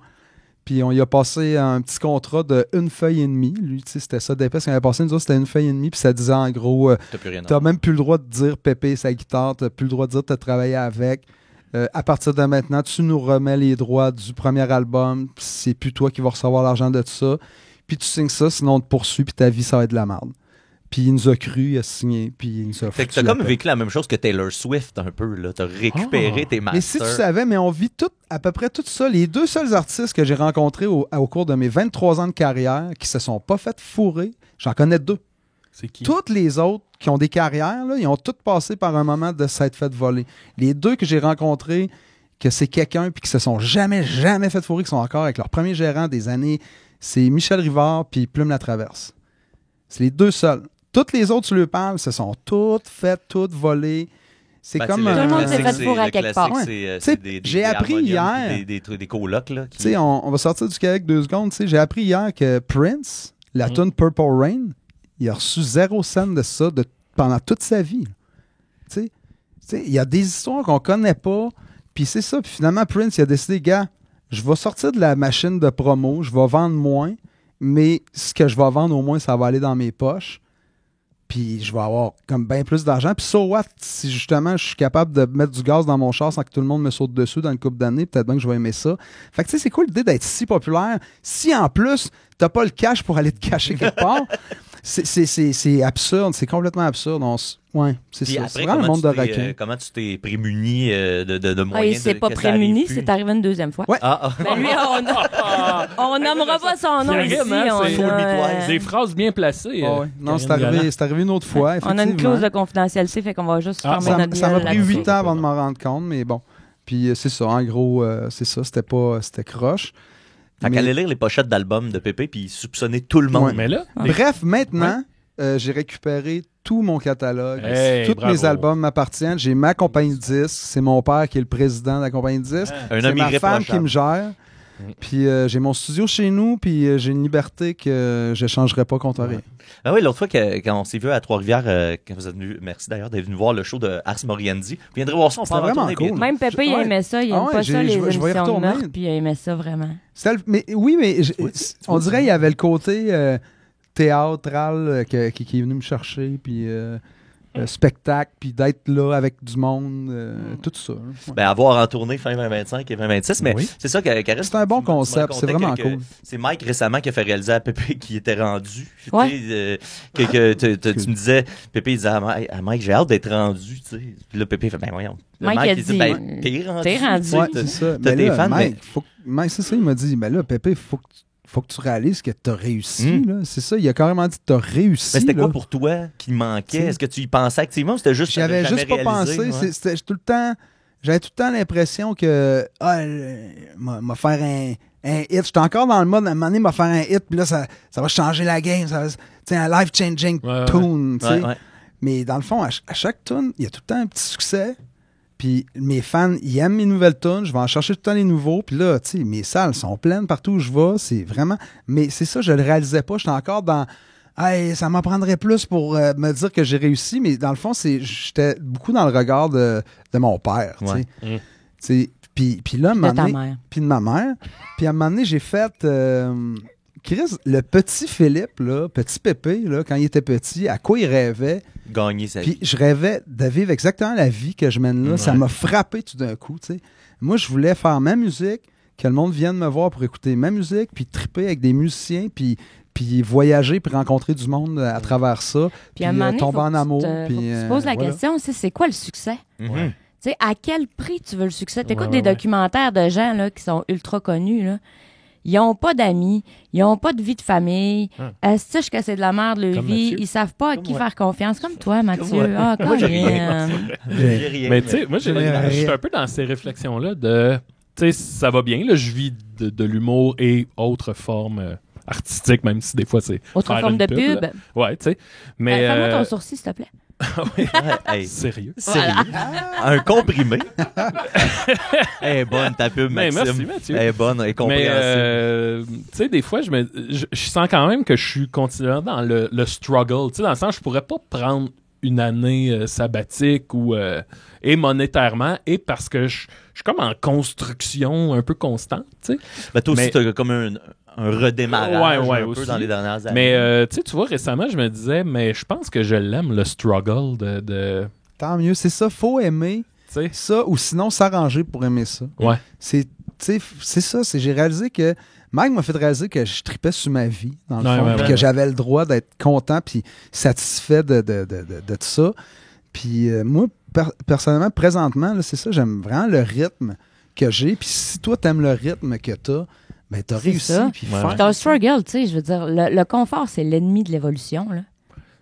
Puis on y a passé un petit contrat de 1 feuille et demie. Lui, tu sais, c'était ça d'épais. Ce qu'on avait passé, nous autres, c'était 1 feuille et demie. Puis ça disait en gros, T'as plus rien à t'as même plus le droit de dire Pépé sa guitare, t'as plus le droit de dire que t'as travaillé avec. À partir de maintenant, tu nous remets les droits du premier album. C'est plus toi qui vas recevoir l'argent de tout ça. Puis tu signes ça, sinon on te poursuit, puis ta vie, ça va être de la merde. Puis il nous a cru, il a signé, puis il nous a Fait que foutu t'as la comme paix. vécu la même chose que Taylor Swift un peu, là. T'as récupéré tes masters. Mais si tu savais, mais on vit à peu près tout ça. Les deux seuls artistes que j'ai rencontrés au cours de mes 23 ans de carrière qui se sont pas fait fourrer, j'en connais 2. C'est qui? Toutes les autres qui ont des carrières, là, ils ont toutes passé par un moment de s'être fait voler. Les 2 que j'ai rencontrés, que c'est quelqu'un puis qui se sont jamais fait fourrer, qui sont encore avec leur premier gérant des années, c'est Michel Rivard puis Plume Latraverse. C'est les 2 seuls. Toutes les autres, tu leur parles, se sont toutes faites, toutes volées. C'est Ben, comme... le Tout le monde s'est classique, fait fourrer à le quelque classique, part. c'est T'sais, des j'ai appris harmoniums hier- puis des colocs, là. Tu sais, on va sortir du Québec 2 secondes. Tu sais, j'ai appris hier que Prince, la tune Purple Rain, il a reçu 0 cent de ça pendant toute sa vie. Tu sais, il y a des histoires qu'on connaît pas. Puis c'est ça. Puis finalement, Prince, il a décidé, gars, je vais sortir de la machine de promo, je vais vendre moins, mais ce que je vais vendre, au moins, ça va aller dans mes poches. Puis je vais avoir comme bien plus d'argent. Puis so what, si justement je suis capable de mettre du gaz dans mon char sans que tout le monde me saute dessus dans une couple d'années, peut-être bien que je vais aimer ça. Fait que tu sais, c'est cool l'idée d'être si populaire. Si en plus, t'as pas le cash pour aller te cacher quelque part, c'est absurde. C'est complètement absurde. Ouais, c'est Puis ça. après, C'est vraiment le monde de requins. comment tu t'es prémuni de Ah, moyens il s'est de- pas que ça prémuni, arrive plus? c'est arrivé une deuxième fois. Ouais. Ben lui, on nommera pas son nom Karine, ici. hein, On c'est a, Des phrases bien placées. Ah ouais. Non, c'est Karine arrivé une autre fois. on a une effectivement. clause de confidentialité, fait qu'on va juste Ah, fermer notre Ça m'a gueule pris là-dessus. 8 ans avant de m'en rendre compte, mais bon. Puis c'est ça, en gros, c'est ça. C'était croche. Fait Mais- qu'aller lire les pochettes d'albums de Pépé puis soupçonner tout le monde. Ouais. Mais là, Bref, maintenant, j'ai récupéré tout mon catalogue. Hey, Tous bravo. mes albums m'appartiennent. J'ai ma compagnie de disques. C'est mon père qui est le président de la compagnie de disques. Un C'est ami ma femme qui irréprochable. me gère. Puis j'ai mon studio chez nous, puis j'ai une liberté que je ne changerai pas contre rien. Ah oui, l'autre fois quand on s'est vu à Trois-Rivières, quand vous êtes venu, merci d'ailleurs d'être venu voir le show de Ars Moriendi. Vous viendrez voir ça, on C'était s'en va vraiment tourner cool. bientôt. Même Pépé, il Ouais. aimait ça. Il Ah aime ouais, pas ça, les je vais y émissions de retourner. meurtre, puis il aimait ça vraiment. Mais oui, mais on dirait qu'il y avait le côté théâtral qui est venu me chercher, puis spectacle, puis d'être là avec du monde, tout ça. Ouais. Ben, à voir en tournée fin 2025 et 2026. Mais Oui. c'est ça, Karine. C'est un bon tu m'as concept, raconté c'est vraiment que cool. C'est Mike récemment qui a fait réaliser à Pépé qui était rendu. Ouais. Tu sais, tu me disais, Pépé il disait à Mike, j'ai hâte d'être rendu. Tu sais. Puis là, Pépé fait, ben voyons. Là, Mike a il dit, ben, t'es rendu. t'es rendu. tu sais, Ouais, t'as- c'est ça. t'as Mais tes là, fans, Mike, Mike, c'est ça, il m'a dit, ben là, Pépé, faut que tu réalises que t'as réussi, là. C'est ça, il a carrément dit que t'as réussi. Mais c'était là. quoi pour toi qui manquait? T'sais. Est-ce que tu y pensais activement ou c'était juste J'avais jamais juste pas réalisé, pensé. ouais? C'était tout le temps. J'avais tout le temps l'impression que m'a faire un hit. J'étais encore dans le mode, à un moment donné, m'a faire un hit, puis là, ça va changer la game. Ça va, un life-changing Ouais, tune. tu sais. Ouais, ouais. Mais dans le fond, à chaque tune, il y a tout le temps un petit succès. Puis mes fans, ils aiment mes nouvelles tunes. Je vais en chercher tout le temps les nouveaux. Puis là, tu sais, mes salles sont pleines partout où je vais. C'est vraiment... Mais c'est ça, je le réalisais pas. J'étais encore dans... Hey, ça m'en prendrait plus pour me dire que j'ai réussi. Mais dans le fond, j'étais beaucoup dans le regard de mon père. tu sais. Ouais. Mm. Tu sais, puis là, à un De moment ta donné- mère. puis de ma mère. Puis à un moment donné, j'ai fait... Chris, le petit Philippe, là, petit Pépé, là, quand il était petit, à quoi il rêvait? Gagner sa Puis vie. je rêvais de vivre exactement la vie que je mène là. Ça Ouais. m'a frappé tout d'un coup, tu sais. Moi, je voulais faire ma musique, que le monde vienne me voir pour écouter ma musique, puis triper avec des musiciens, puis voyager, puis rencontrer du monde à travers ça, Puis à un moment donné, tomber faut en que tu amour. te- puis, faut que tu te poses la voilà. question, c'est quoi le succès? Mhm. Tu sais, à quel prix tu veux le succès? T'écoutes Ouais, des ouais, ouais. documentaires de gens là, qui sont ultra connus, là. Ils n'ont pas d'amis, ils n'ont pas de vie de famille. Est-ce que c'est de la merde, leur Comme vie? Mathieu. Ils savent pas à qui moi. faire confiance. Comme toi, Mathieu. Comme moi. Ah, Moi, j'ai Colin. J'ai rien. Mais tu sais, moi, j'ai je suis rien. un peu dans ces réflexions-là de, tu sais, ça va bien, là, je vis de l'humour et autres formes artistiques, même si des fois c'est Autre faire forme une de pub, pub. là. Ouais, tu sais. Mais Fais-moi ton sourcil, s'il te plaît. Ouais, hey, sérieux. sérieux. Un comprimé. Elle est bonne, ta pub, Mais Maxime. merci, Mathieu. Elle est bonne, elle est Mais compréhensible. tu sais, des fois, je sens quand même que je suis continuellement dans le struggle. Tu sais, dans le sens, je pourrais pas prendre une année sabbatique ou et monétairement et parce que je suis comme en construction un peu constante, tu sais. Ben, toi aussi, mais- t'as comme un redémarrage Ouais, un peu aussi. dans les dernières années. Mais tu vois, récemment, je me disais, mais je pense que je l'aime, le struggle de Tant mieux, c'est ça, faut aimer tu sais. ça, ou sinon s'arranger pour aimer ça. Ouais. C'est ça, j'ai réalisé que Mike m'a fait réaliser que je tripais sur ma vie, dans le Ouais, fond, ouais, puis ouais. que j'avais le droit d'être content puis satisfait de tout ça. Puis moi, personnellement, présentement, là, c'est ça, j'aime vraiment le rythme que j'ai. Puis si toi, t'aimes le rythme que t'as, ben t'as C'est réussi. ça. Puis Ouais, faire C'est un struggle, tu sais. Je veux dire, le confort, c'est l'ennemi de l'évolution, là.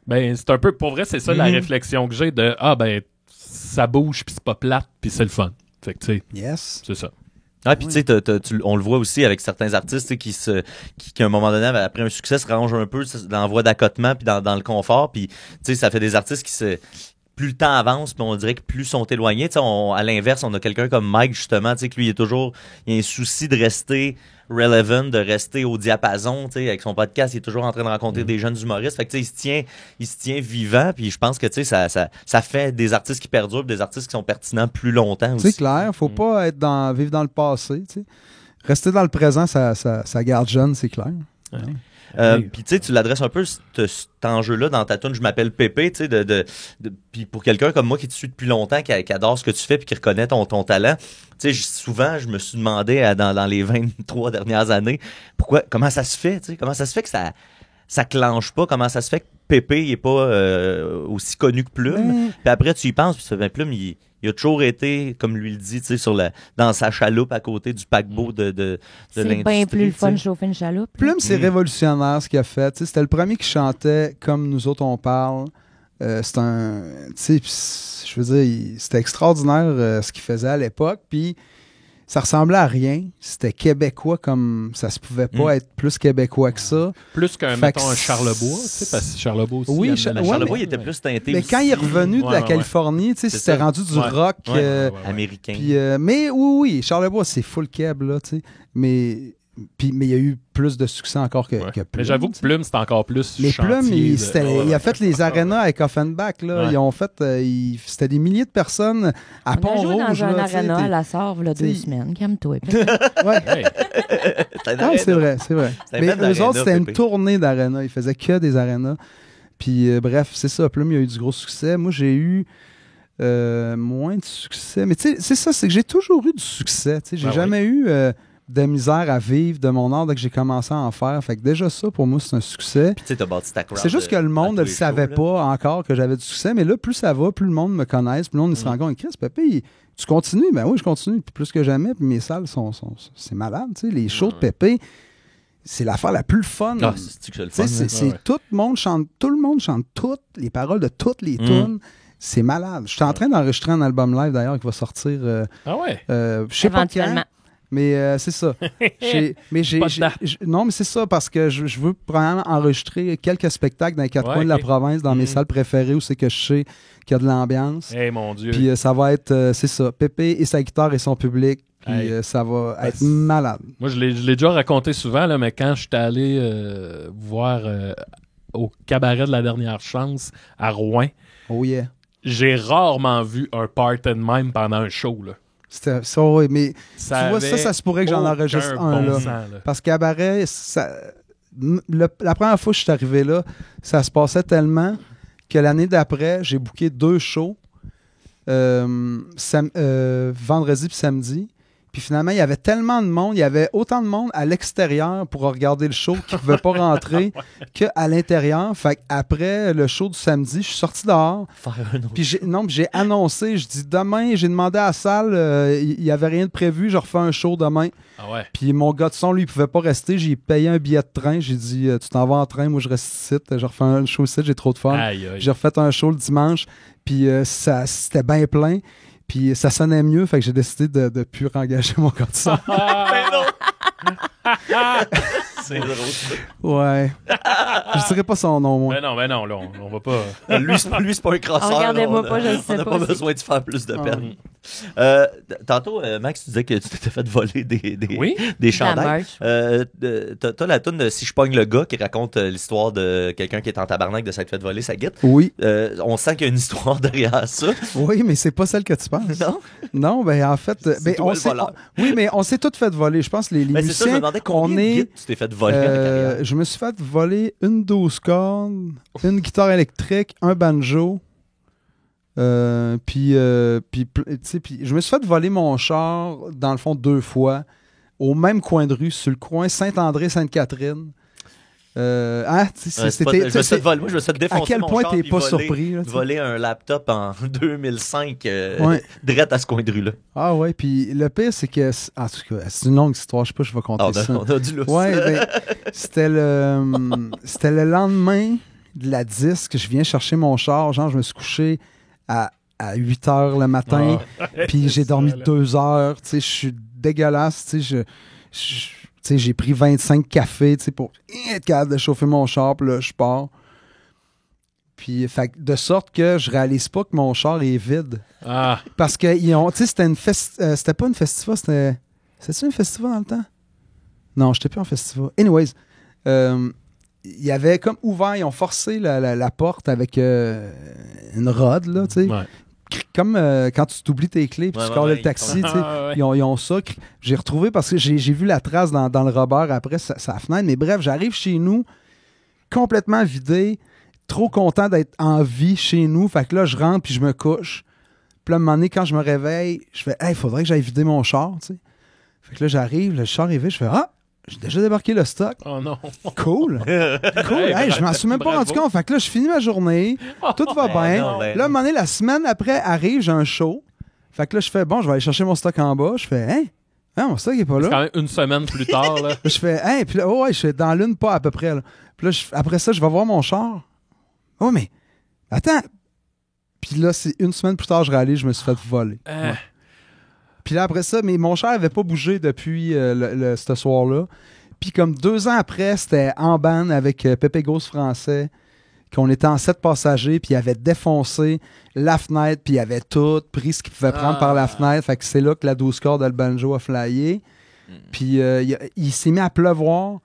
Ben, c'est un peu, pour vrai, c'est ça la Mhm. réflexion que j'ai de, ben, ça bouge, puis c'est pas plate, puis c'est le fun. Fait que, tu sais, Yes. c'est ça. Ah, puis tu sais, on le voit aussi avec certains artistes tu sais, qui, à un moment donné, après un succès, se rangent un peu dans la voie d'accotement puis dans le confort. Puis, tu sais, ça fait des artistes qui plus le temps avance, puis on dirait que plus ils sont éloignés. Tu sais, à l'inverse, on a quelqu'un comme Mike, justement, tu sais, que lui, il a un souci de rester relevant, de rester au diapason, tu sais, avec son podcast, il est toujours en train de rencontrer des jeunes humoristes. Fait que, tu sais, il se tient vivant, puis je pense que, tu sais, ça fait des artistes qui perdurent, des artistes qui sont pertinents plus longtemps aussi. C'est clair, faut pas vivre dans le passé, tu sais. Rester dans le présent, ça garde jeune, c'est clair. Ouais. Puis tu sais, tu l'adresses un peu cet enjeu-là dans ta tune Je m'appelle Pépé, tu sais, puis pour quelqu'un comme moi qui te suit depuis longtemps, qui adore ce que tu fais puis qui reconnaît ton talent, tu sais, souvent je me suis demandé dans les 23 dernières années, comment ça se fait, tu sais, comment ça se fait que ça clenche pas, comment ça se fait que Pépé il est pas aussi connu que Plume, puis après tu y penses puis tu fais ben Plume il a toujours été, comme lui le dit, tu sais, dans sa chaloupe à côté du paquebot de l'industrie. C'est bien plus le fun de tu sais. chauffer une chaloupe. Plume, c'est révolutionnaire ce qu'il a fait. Tu sais, c'était le premier qui chantait comme nous autres on parle. C'est un. Tu sais, je veux dire, c'était extraordinaire ce qu'il faisait à l'époque. Puis ça ressemblait à rien. C'était québécois comme ça se pouvait pas être plus québécois que ça. Plus qu'un, Fait mettons, que un Charlebois, tu sais, parce que Charlebois aussi. Oui, amène la- Charlebois, mais- il était plus teinté Mais aussi, quand il est revenu de la Californie, tu sais, C'est c'était ça. rendu du Ouais. rock. Ouais. américain. Puis, mais oui, Charlebois, c'est full keb, là, tu sais. Mais il y a eu plus de succès encore que Ouais. Plume. Mais j'avoue que tu sais. Plume, c'est encore plus Les chantier Plumes, de- il a fait les arénas avec Offenbach. Là. Ouais. Ils ont fait, c'était des milliers de personnes à On a joué Pont-Rouge. dans un là, tu sais, arena à la Sarre, là, 2 t'sais- semaines. Calme-toi. Ouais. Hey, C'était Non, c'est vrai, c'est vrai. C'était un Mais bel eux aréna, autres, c'était une Pépé. tournée d'arénas. Ils faisaient que des arénas. Puis bref, c'est ça. Plume, il a eu du gros succès. Moi, j'ai eu moins de succès. Mais tu sais, c'est ça, c'est que j'ai toujours eu du succès. Tu sais, j'ai Ben jamais eu de misère à vivre de mon art dès que j'ai commencé à en faire. Fait que déjà ça, pour moi, c'est un succès. Puis tu sais, t'as bâti ta crowd. C'est juste que le monde ne à le tous les savait shows, là. pas encore que j'avais du succès, mais là, plus ça va, plus le monde me connaisse, plus le monde se rend compte, Chris, Pépé, tu continues? Ben oui, je continue, puis plus que jamais, puis mes salles c'est malade, tu sais, les shows de Pépé, c'est l'affaire la plus fun. Ah, c'est que c'est le Tu sais, fun. c'est, là. c'est Ouais. tout le monde chante toutes les paroles de toutes les tunes. C'est malade. Je suis en train d'enregistrer un album live d'ailleurs qui va sortir, Ah ouais. je sais pas quand. Éventuellement. Mais c'est ça. Pas de date. Non, mais c'est ça, parce que je veux probablement enregistrer quelques spectacles dans les quatre Ouais, coins de la ok. province, dans mes salles préférées où c'est que je sais qu'il y a de l'ambiance. Eh mon Dieu. Puis ça va être, c'est ça, Pépé et sa guitare et son public. Puis Hey. ça va être c'est- malade. Moi, je l'ai déjà raconté souvent, là, mais quand je suis allé voir au cabaret de la dernière chance à Rouen, Oh yeah. j'ai rarement vu un part and mime pendant un show. Là. C'était ça, oui, mais Ça tu vois, avait ça se pourrait que j'en aucun enregistre bon un, là. sens, là. Parce que Cabaret, la première fois que je suis arrivé là, ça se passait tellement que l'année d'après, j'ai booké 2 shows, vendredi puis samedi. Puis finalement, il y avait tellement de monde, il y avait autant de monde à l'extérieur pour regarder le show qui ne pouvait pas rentrer qu'à l'intérieur. Fait qu'après le show du samedi, je suis sorti dehors. Faire un autre. Puis j'ai annoncé, je dis demain, j'ai demandé à la salle, il n'y avait rien de prévu, je refais un show demain. Ah ouais. Puis mon gars de son, lui, il pouvait pas rester. J'ai payé un billet de train. J'ai dit, tu t'en vas en train, moi je reste ici. Je refais un show ici, j'ai trop de fun. Aïe, aïe. J'ai refait un show le dimanche, puis c'était bien plein. Puis ça sonnait mieux, fait que j'ai décidé de ne plus engager mon gars de son. C'est drôle. Ouais. Je dirais pas son nom, moi. Ben non, là, on va pas. Lui, c'est pas un crosseur. Regardez-moi là, pas, je le on sais n'a pas pas aussi. besoin de faire plus de Ah. peine. Tantôt, Max, tu disais que tu t'étais fait voler des Oui. des La chandails. merch. T'as la toune de Si je pogne le gars qui raconte l'histoire de quelqu'un qui est en tabarnak de s'être fait voler sa guitare. Oui. On sent qu'il y a une histoire derrière ça. Oui, mais c'est pas celle que tu penses. Non? Non, ben en fait, ben, toi on le s'est, voleur. oui, mais on s'est tout fait voler. Je pense les Ben, c'est ça, je me musiciens, demandais combien de guides tu t'es fait voler en carrière. je me suis fait voler une 12 cordes, une guitare électrique, un banjo. Puis je me suis fait voler mon char, dans le fond, 2 fois, au même coin de rue, sur le coin Saint-André-Sainte-Catherine. Tu sais, Ouais, c'est pas- c'était- je me suis fait voler. Moi, je me suis fait à défoncer quel mon point char t'es puis pas voler- surpris? Là, tu sais? voler un laptop en 2005 Ouais. direct à ce coin de rue-là. Ah ouais, puis le pire, c'est que... En tout cas, c'est une longue histoire, je sais pas, je vais compter Ah, ça. on a du lousse. Ouais, ben, c'était le lendemain de la disque. Je viens chercher mon char. Genre, je me suis couché à 8 h le matin. Puis j'ai dormi 2 heures. Tu sais, je suis dégueulasse. Tu sais, tu sais, j'ai pris 25 cafés, tu sais, pour être capable de chauffer mon char. Puis là, je pars. Puis, fait que de sorte que je réalise pas que mon char est vide. Ah, Parce que, c'était pas une festival, c'était une festival dans le temps? Non, j'étais plus en festival. Anyways, ils avaient comme ouvert, ils ont forcé la porte avec une rod, là, tu sais. ouais. Comme quand tu t'oublies tes clés puis tu calls le taxi, tu sais. Ah, ouais. Ils ont ça. J'ai retrouvé parce que j'ai vu la trace dans le rubber après sa fenêtre. Mais bref, j'arrive chez nous complètement vidé, trop content d'être en vie chez nous. Fait que là, je rentre puis je me couche. Puis là, à un moment donné, quand je me réveille, je fais « Hey, il faudrait que j'aille vider mon char, tu sais. » Fait que là, j'arrive, le char est vide, je fais « Ah, j'ai déjà débarqué le stock. Oh non. Cool. Cool. Hey, je m'en suis même pas rendu compte. Fait que là, je finis ma journée. Tout va bien. non, ben Là, à un moment donné, la semaine après arrive, j'ai un show. Fait que là, je fais, bon, je vais aller chercher mon stock en bas. Je fais, hein? Ah, mon stock est pas C'est là. quand même une semaine plus tard, là. Je fais, hein? Puis là, oh, ouais, je fais dans l'une, pas à peu près. Là. Puis là, après ça, je vais voir mon char. Oh, mais attends. Puis là, c'est une semaine plus tard, je réalise, je me suis fait voler. Ouais. Puis là, après ça, mais mon char n'avait pas bougé depuis ce soir-là. Puis comme 2 ans après, c'était en banne avec Pépé Ghost français, qu'on était en 7 passagers, puis il avait défoncé la fenêtre, puis il avait tout pris ce qu'il pouvait prendre par la fenêtre. Fait que c'est là que la 12 cordes de banjo a flyé. Puis il s'est mis à pleuvoir.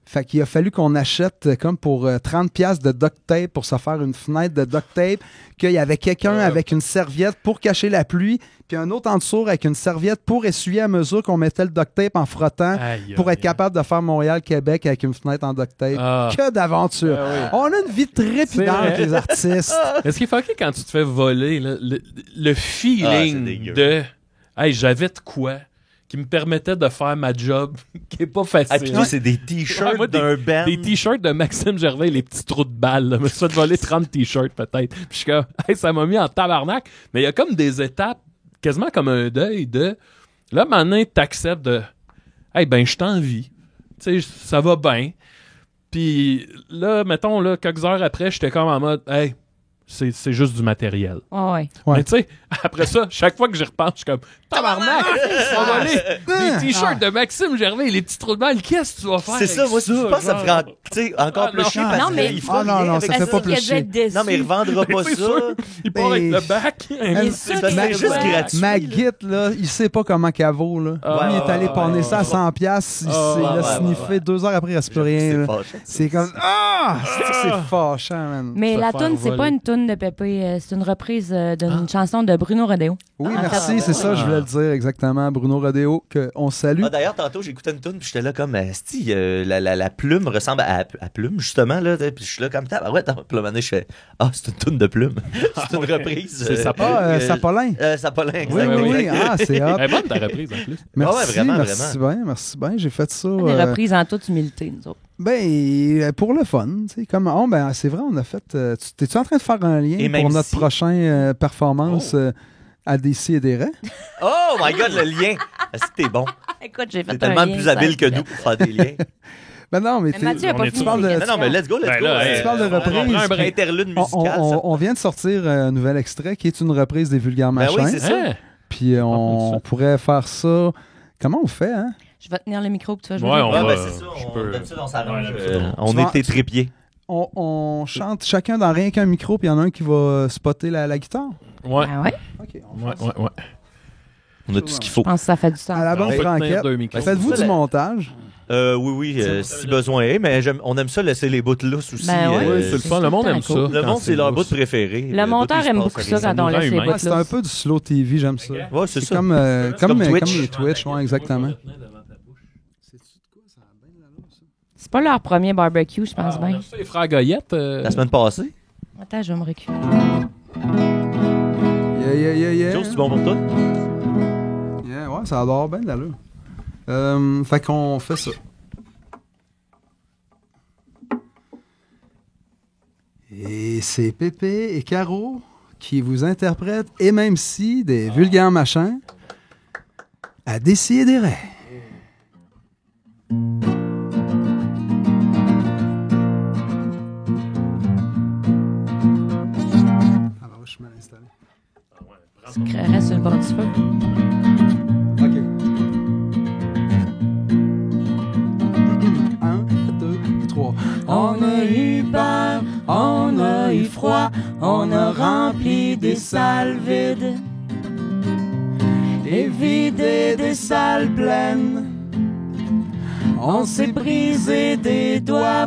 Fait qu'il a fallu qu'on achète comme pour 30$ de duct tape pour se faire une fenêtre de duct tape, qu'il y avait quelqu'un avec une serviette pour cacher la pluie, puis un autre en dessous avec une serviette pour essuyer à mesure qu'on mettait le duct tape en frottant pour être capable de faire Montréal-Québec avec une fenêtre en duct tape. Que d'aventure! Oui. On a une vie trépidante, les artistes. Mais ce qui est fucké quand tu te fais voler, là, le c'est feeling dégueu. de « Hey, j'avais de quoi ?» qui me permettait de faire ma job, qui est pas facile. Ah, puis toi, c'est des t-shirts Ouais, moi, d'un band. Des t-shirts de Maxime Gervais, les petits trous de balles. Là. Je me suis fait voler 30 t-shirts peut-être. Puis je suis comme, hey, ça m'a mis en tabarnak. Mais il y a comme des étapes, quasiment comme un deuil de... Là, maintenant, t'acceptes de... Hey, ben, je t'envie. Tu sais, ça va bien. Puis là, mettons, là, quelques heures après, j'étais comme en mode, hey, c'est juste du matériel. Ouais. Ouais. Mais tu sais, après ça, chaque fois que j'y repense, je suis comme tabarnak, on va voler des t-shirts de Maxime Gervais, les petits trous de balles, qu'est-ce que tu vas faire? C'est ça, avec moi, je pense que ça me genre? ferait tu sais, encore Ah, plus non. chier Non, parce mais- qu'il fera Ah, non, rien non, avec ça fait ça. pas plus qu'il a dû chier. être déçu. Non, mais il revendra pas C'est ça. sûr, il part avec le bac. C'est ça, mais c'est juste vrai. gratuit. Ma guite, là, il sait pas comment qu'elle vaut. Là. Ah, Lui, il est allé panner ça à 100$. Il Ah, s'est ouais, sniffé 2 heures après, il reste plus rien. là. fâchant. C'est comme c'est fâchant, man. Mais Se la faire toune, c'est voler. pas une toune de Pépé, c'est une reprise d'une chanson de Bruno Rodeo. Oui, En merci, fait, c'est ça, je voulais le dire exactement. Bruno Rodeo, qu'on salue. Ah, d'ailleurs, tantôt, j'écoutais une toune, puis j'étais là comme, esti, la plume ressemble à Plume, justement, là, puis je suis là comme, ouais, puis là, maintenant, je fais, c'est une toune de Plume. C'est une reprise. C'est Sapolin. Sapolin. Sapolin, Oui, exactement. oui, oui. Ah, c'est hot. Elle est bonne ta reprise en plus. Merci, ouais, vraiment, merci bien, merci bien. J'ai fait ça. Des reprises en toute humilité, nous autres. Ben, pour le fun, tu sais, comme, ben, c'est vrai, on a fait, t'es-tu en train de faire un lien Et même pour notre si- prochaine performance à DC et des Raies? Oh my God, le lien. Est-ce que t'es bon? Écoute, j'ai fait T'es un tellement lien, plus ça, habile que c'est nous pour faire des liens. Ben non, mais Mais Mathieu a on pas est- fini tu parles ses de- questions. Non, mais let's go. Ben là, Tu parles de on reprise, prend un Pour break. interlude musical. on vient de sortir un nouvel extrait qui est une reprise des Vulgaires Ben Machins. oui, c'est ça. Hein? Puis contre on ça. pourrait faire ça. Comment on fait, hein? Je vais tenir le micro, puis tu vas jouer. Ouais, on Ouais, va- ben c'est ça. je On peux- d'habitude, on s'arrange. Ouais, d'habitude, On Tu vas- est tes trépieds. On chante chacun dans rien qu'un micro, puis il y en a un qui va spotter la guitare. Ouais. Ah ouais? OK. Ouais. On a tout ce qu'il faut. Je pense que ça fait du sens. À la bonne On va tenir franquette. 2 micros. Faites-vous ça, du la- montage? Oui, si besoin est, mais on aime ça laisser les bouts lousses aussi. Ben ouais. Oui, c'est le fun. Le monde aime ça. cool. Le quand monde, c'est leur lousse. bout préféré. Le monteur aime beaucoup ça quand on nous rend laisse les humains. bouts C'est un là. peu du slow TV, j'aime ça. Ouais, c'est ça. Comme, comme Twitch. comme les Twitch, ouais, exactement. C'est pas leur premier barbecue, je pense On bien. a ça, les frères Goyette. La semaine passée. Attends, je vais me reculer. Yeah. Joe, c'est bon pour toi? Yeah, ouais, ça adore bien de l'allure. Fait qu'on fait ça. Et c'est Pépé et Caro qui vous interprètent, et même si des vulgaires machins, à Décideret. Alors, je suis mal installé. Tu créerais sur le bord du feu. OK. 1, 2, 3. On a eu peur On a eu froid, on a rempli des salles vides et vidé des salles pleines. On s'est brisé des doigts.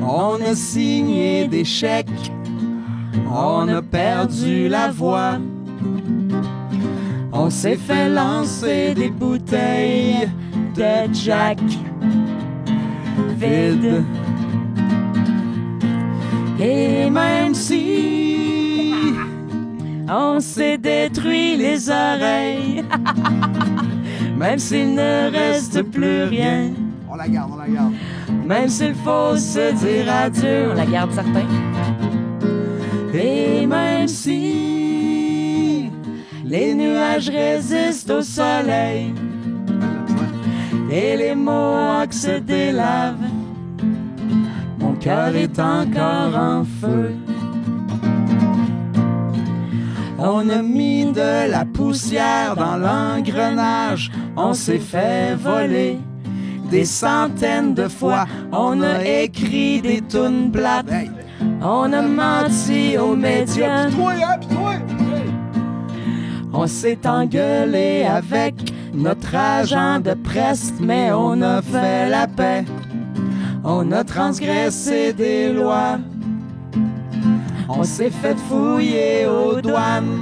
On a signé des chèques. On a perdu la voix. On s'est fait lancer des bouteilles de Jack vides. Et même si on s'est détruit les oreilles, même s'il ne reste plus rien, On la garde, on la garde. même s'il faut se dire adieu, On la garde certain. et même si les nuages résistent au soleil et les Mohawks se délavent, mon cœur est encore en feu. On a mis de la poussière dans l'engrenage, on s'est fait voler des centaines de fois, on a écrit des tunes plates, on a menti aux médias, on s'est engueulé avec notre agent de presse, mais on a fait la paix, on a transgressé des lois. On s'est fait fouiller aux douanes.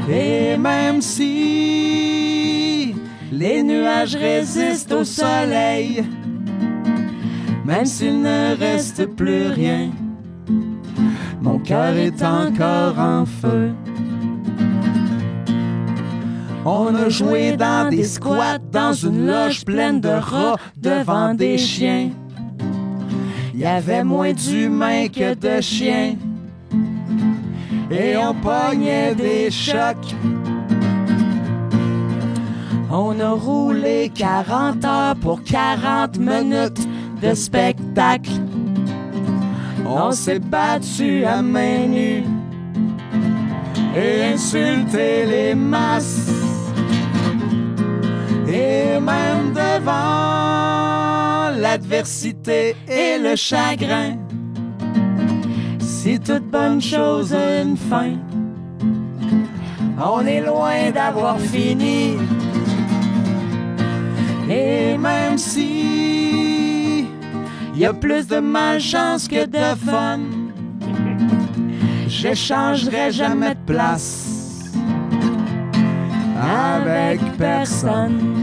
Et même si les nuages résistent au soleil, même s'il ne reste plus rien, mon cœur est encore en feu. On a joué dans des squats, dans une loge pleine de rats, devant des chiens. Il y avait moins d'humains que de chiens. Et on pognait des chocs. On a roulé 40 heures pour 40 minutes de spectacle. On s'est battu à main nue et insulté les masses. Et même devant l'adversité et le chagrin, si toute bonne chose a une fin, on est loin d'avoir fini. Et même si y a plus de malchance que de fun, j'échangerai jamais de place avec personne.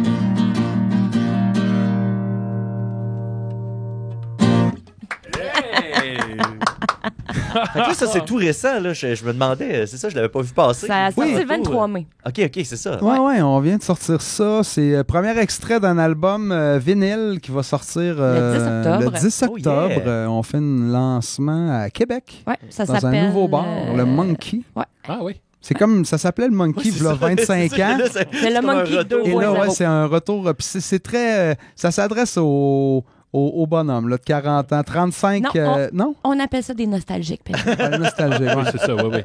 Fait que là, ça, c'est tout récent. Là. Je me demandais, c'est ça, je l'avais pas vu passer. Ça a sorti Oui. le 23 mai. OK, c'est ça. Ouais, on vient de sortir ça. C'est le premier extrait d'un album vinyle qui va sortir Le 10 octobre. le 10 octobre. Oh, yeah. On fait un lancement à Québec, Ouais, ça dans s'appelle un nouveau bar, le Monkey. Ah oui. C'est comme, ça s'appelait le Monkey, il y a 25 ans. C'est le Monkey 2.0. Et là, ouais, c'est un retour. Puis c'est très. Ça s'adresse au bonhomme, là, de 40 ans. 35. Non, Non? On appelle ça des nostalgiques. Pedro. Nostalgique. Oui, c'est ça, oui.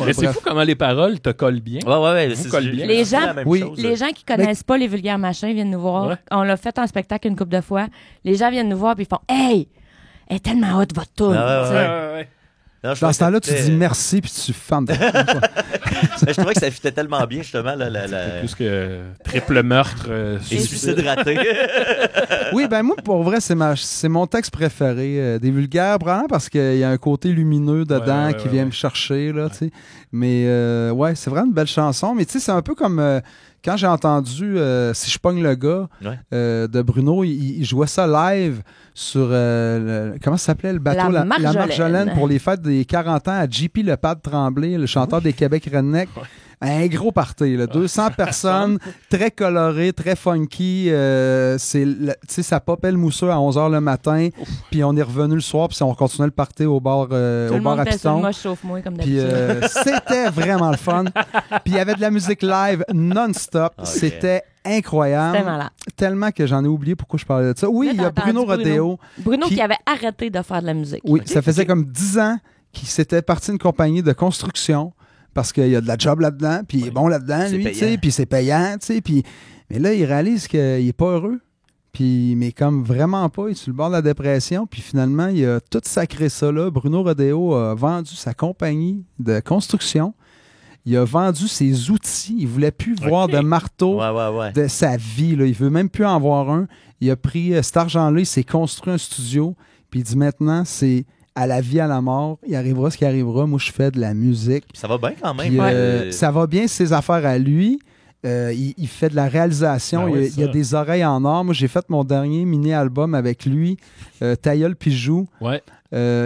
Mais c'est bref. fou comment les paroles te collent bien. Ouais, Vous c'est colle bien. Les gens- Oui. Les gens qui connaissent pas les vulgaires machins viennent nous voir. Ouais. On l'a fait en spectacle une couple de fois. Les gens viennent nous voir puis ils font « Hey! Elle est tellement haute votre tour. Ah ouais, Tu sais. Ouais. Non, je Dans trouvais ce temps-là, que tu c'était- dis merci puis tu fermes. Mais je trouvais que ça fitait tellement bien, justement. La... Plus que triple meurtre. Et suicide raté. Oui, ben moi, pour vrai, c'est mon texte préféré des vulgaires, probablement parce qu'il y a un côté lumineux dedans qui vient me chercher, là, tu sais. Mais ouais, c'est vraiment une belle chanson. Mais tu sais, c'est un peu comme quand j'ai entendu Si je pogne le gars de Bruno, il jouait ça live sur comment ça s'appelait le bateau La la Marjolaine. Marjolaine pour les fêtes des 40 ans à JP Lepad Tremblay, le chanteur des Québec Redneck. Un gros party, là, 200 personnes, très coloré, très funky. Tu sais, ça popait le mousseux à 11h le matin, puis on est revenu le soir, puis on continuait le party au bar, Tout au le bar monde à était sur le Piston. moche chauffe-moi comme Puis d'habitude. c'était vraiment le fun. Puis il y avait de la musique live non-stop. Ok. C'était incroyable. C'était malade. Tellement que j'en ai oublié pourquoi je parlais de ça. Oui, Là, il y a t'as Bruno entendu Rodeo. Bruno qui- qui avait arrêté de faire de la musique. Oui, ça faisait comme 10 ans qu'il s'était parti d'une compagnie de construction parce qu'il y a de la job là-dedans, puis il est bon là-dedans, C'est lui, tu payant. sais, puis c'est payant, tu sais, puis... Mais là, il réalise qu'il est pas heureux. Puis, mais comme vraiment pas, il est sur le bord de la dépression. Puis finalement, il a tout sacré ça là. Bruno Rodeo a vendu sa compagnie de construction. Il a vendu ses outils. Il voulait plus voir de marteau Ouais. de sa vie. Là. Il veut même plus en voir un. Il a pris cet argent-là, il s'est construit un studio. Puis il dit maintenant, c'est à la vie, à la mort. Il arrivera ce qui arrivera. Moi, je fais de la musique. Puis ça va bien quand même. Puis, ça va bien, ses affaires à lui. Il fait de la réalisation. Ben oui, il a des oreilles en or. Moi, j'ai fait mon dernier mini-album avec lui, Tailleul Pijou. Ouais.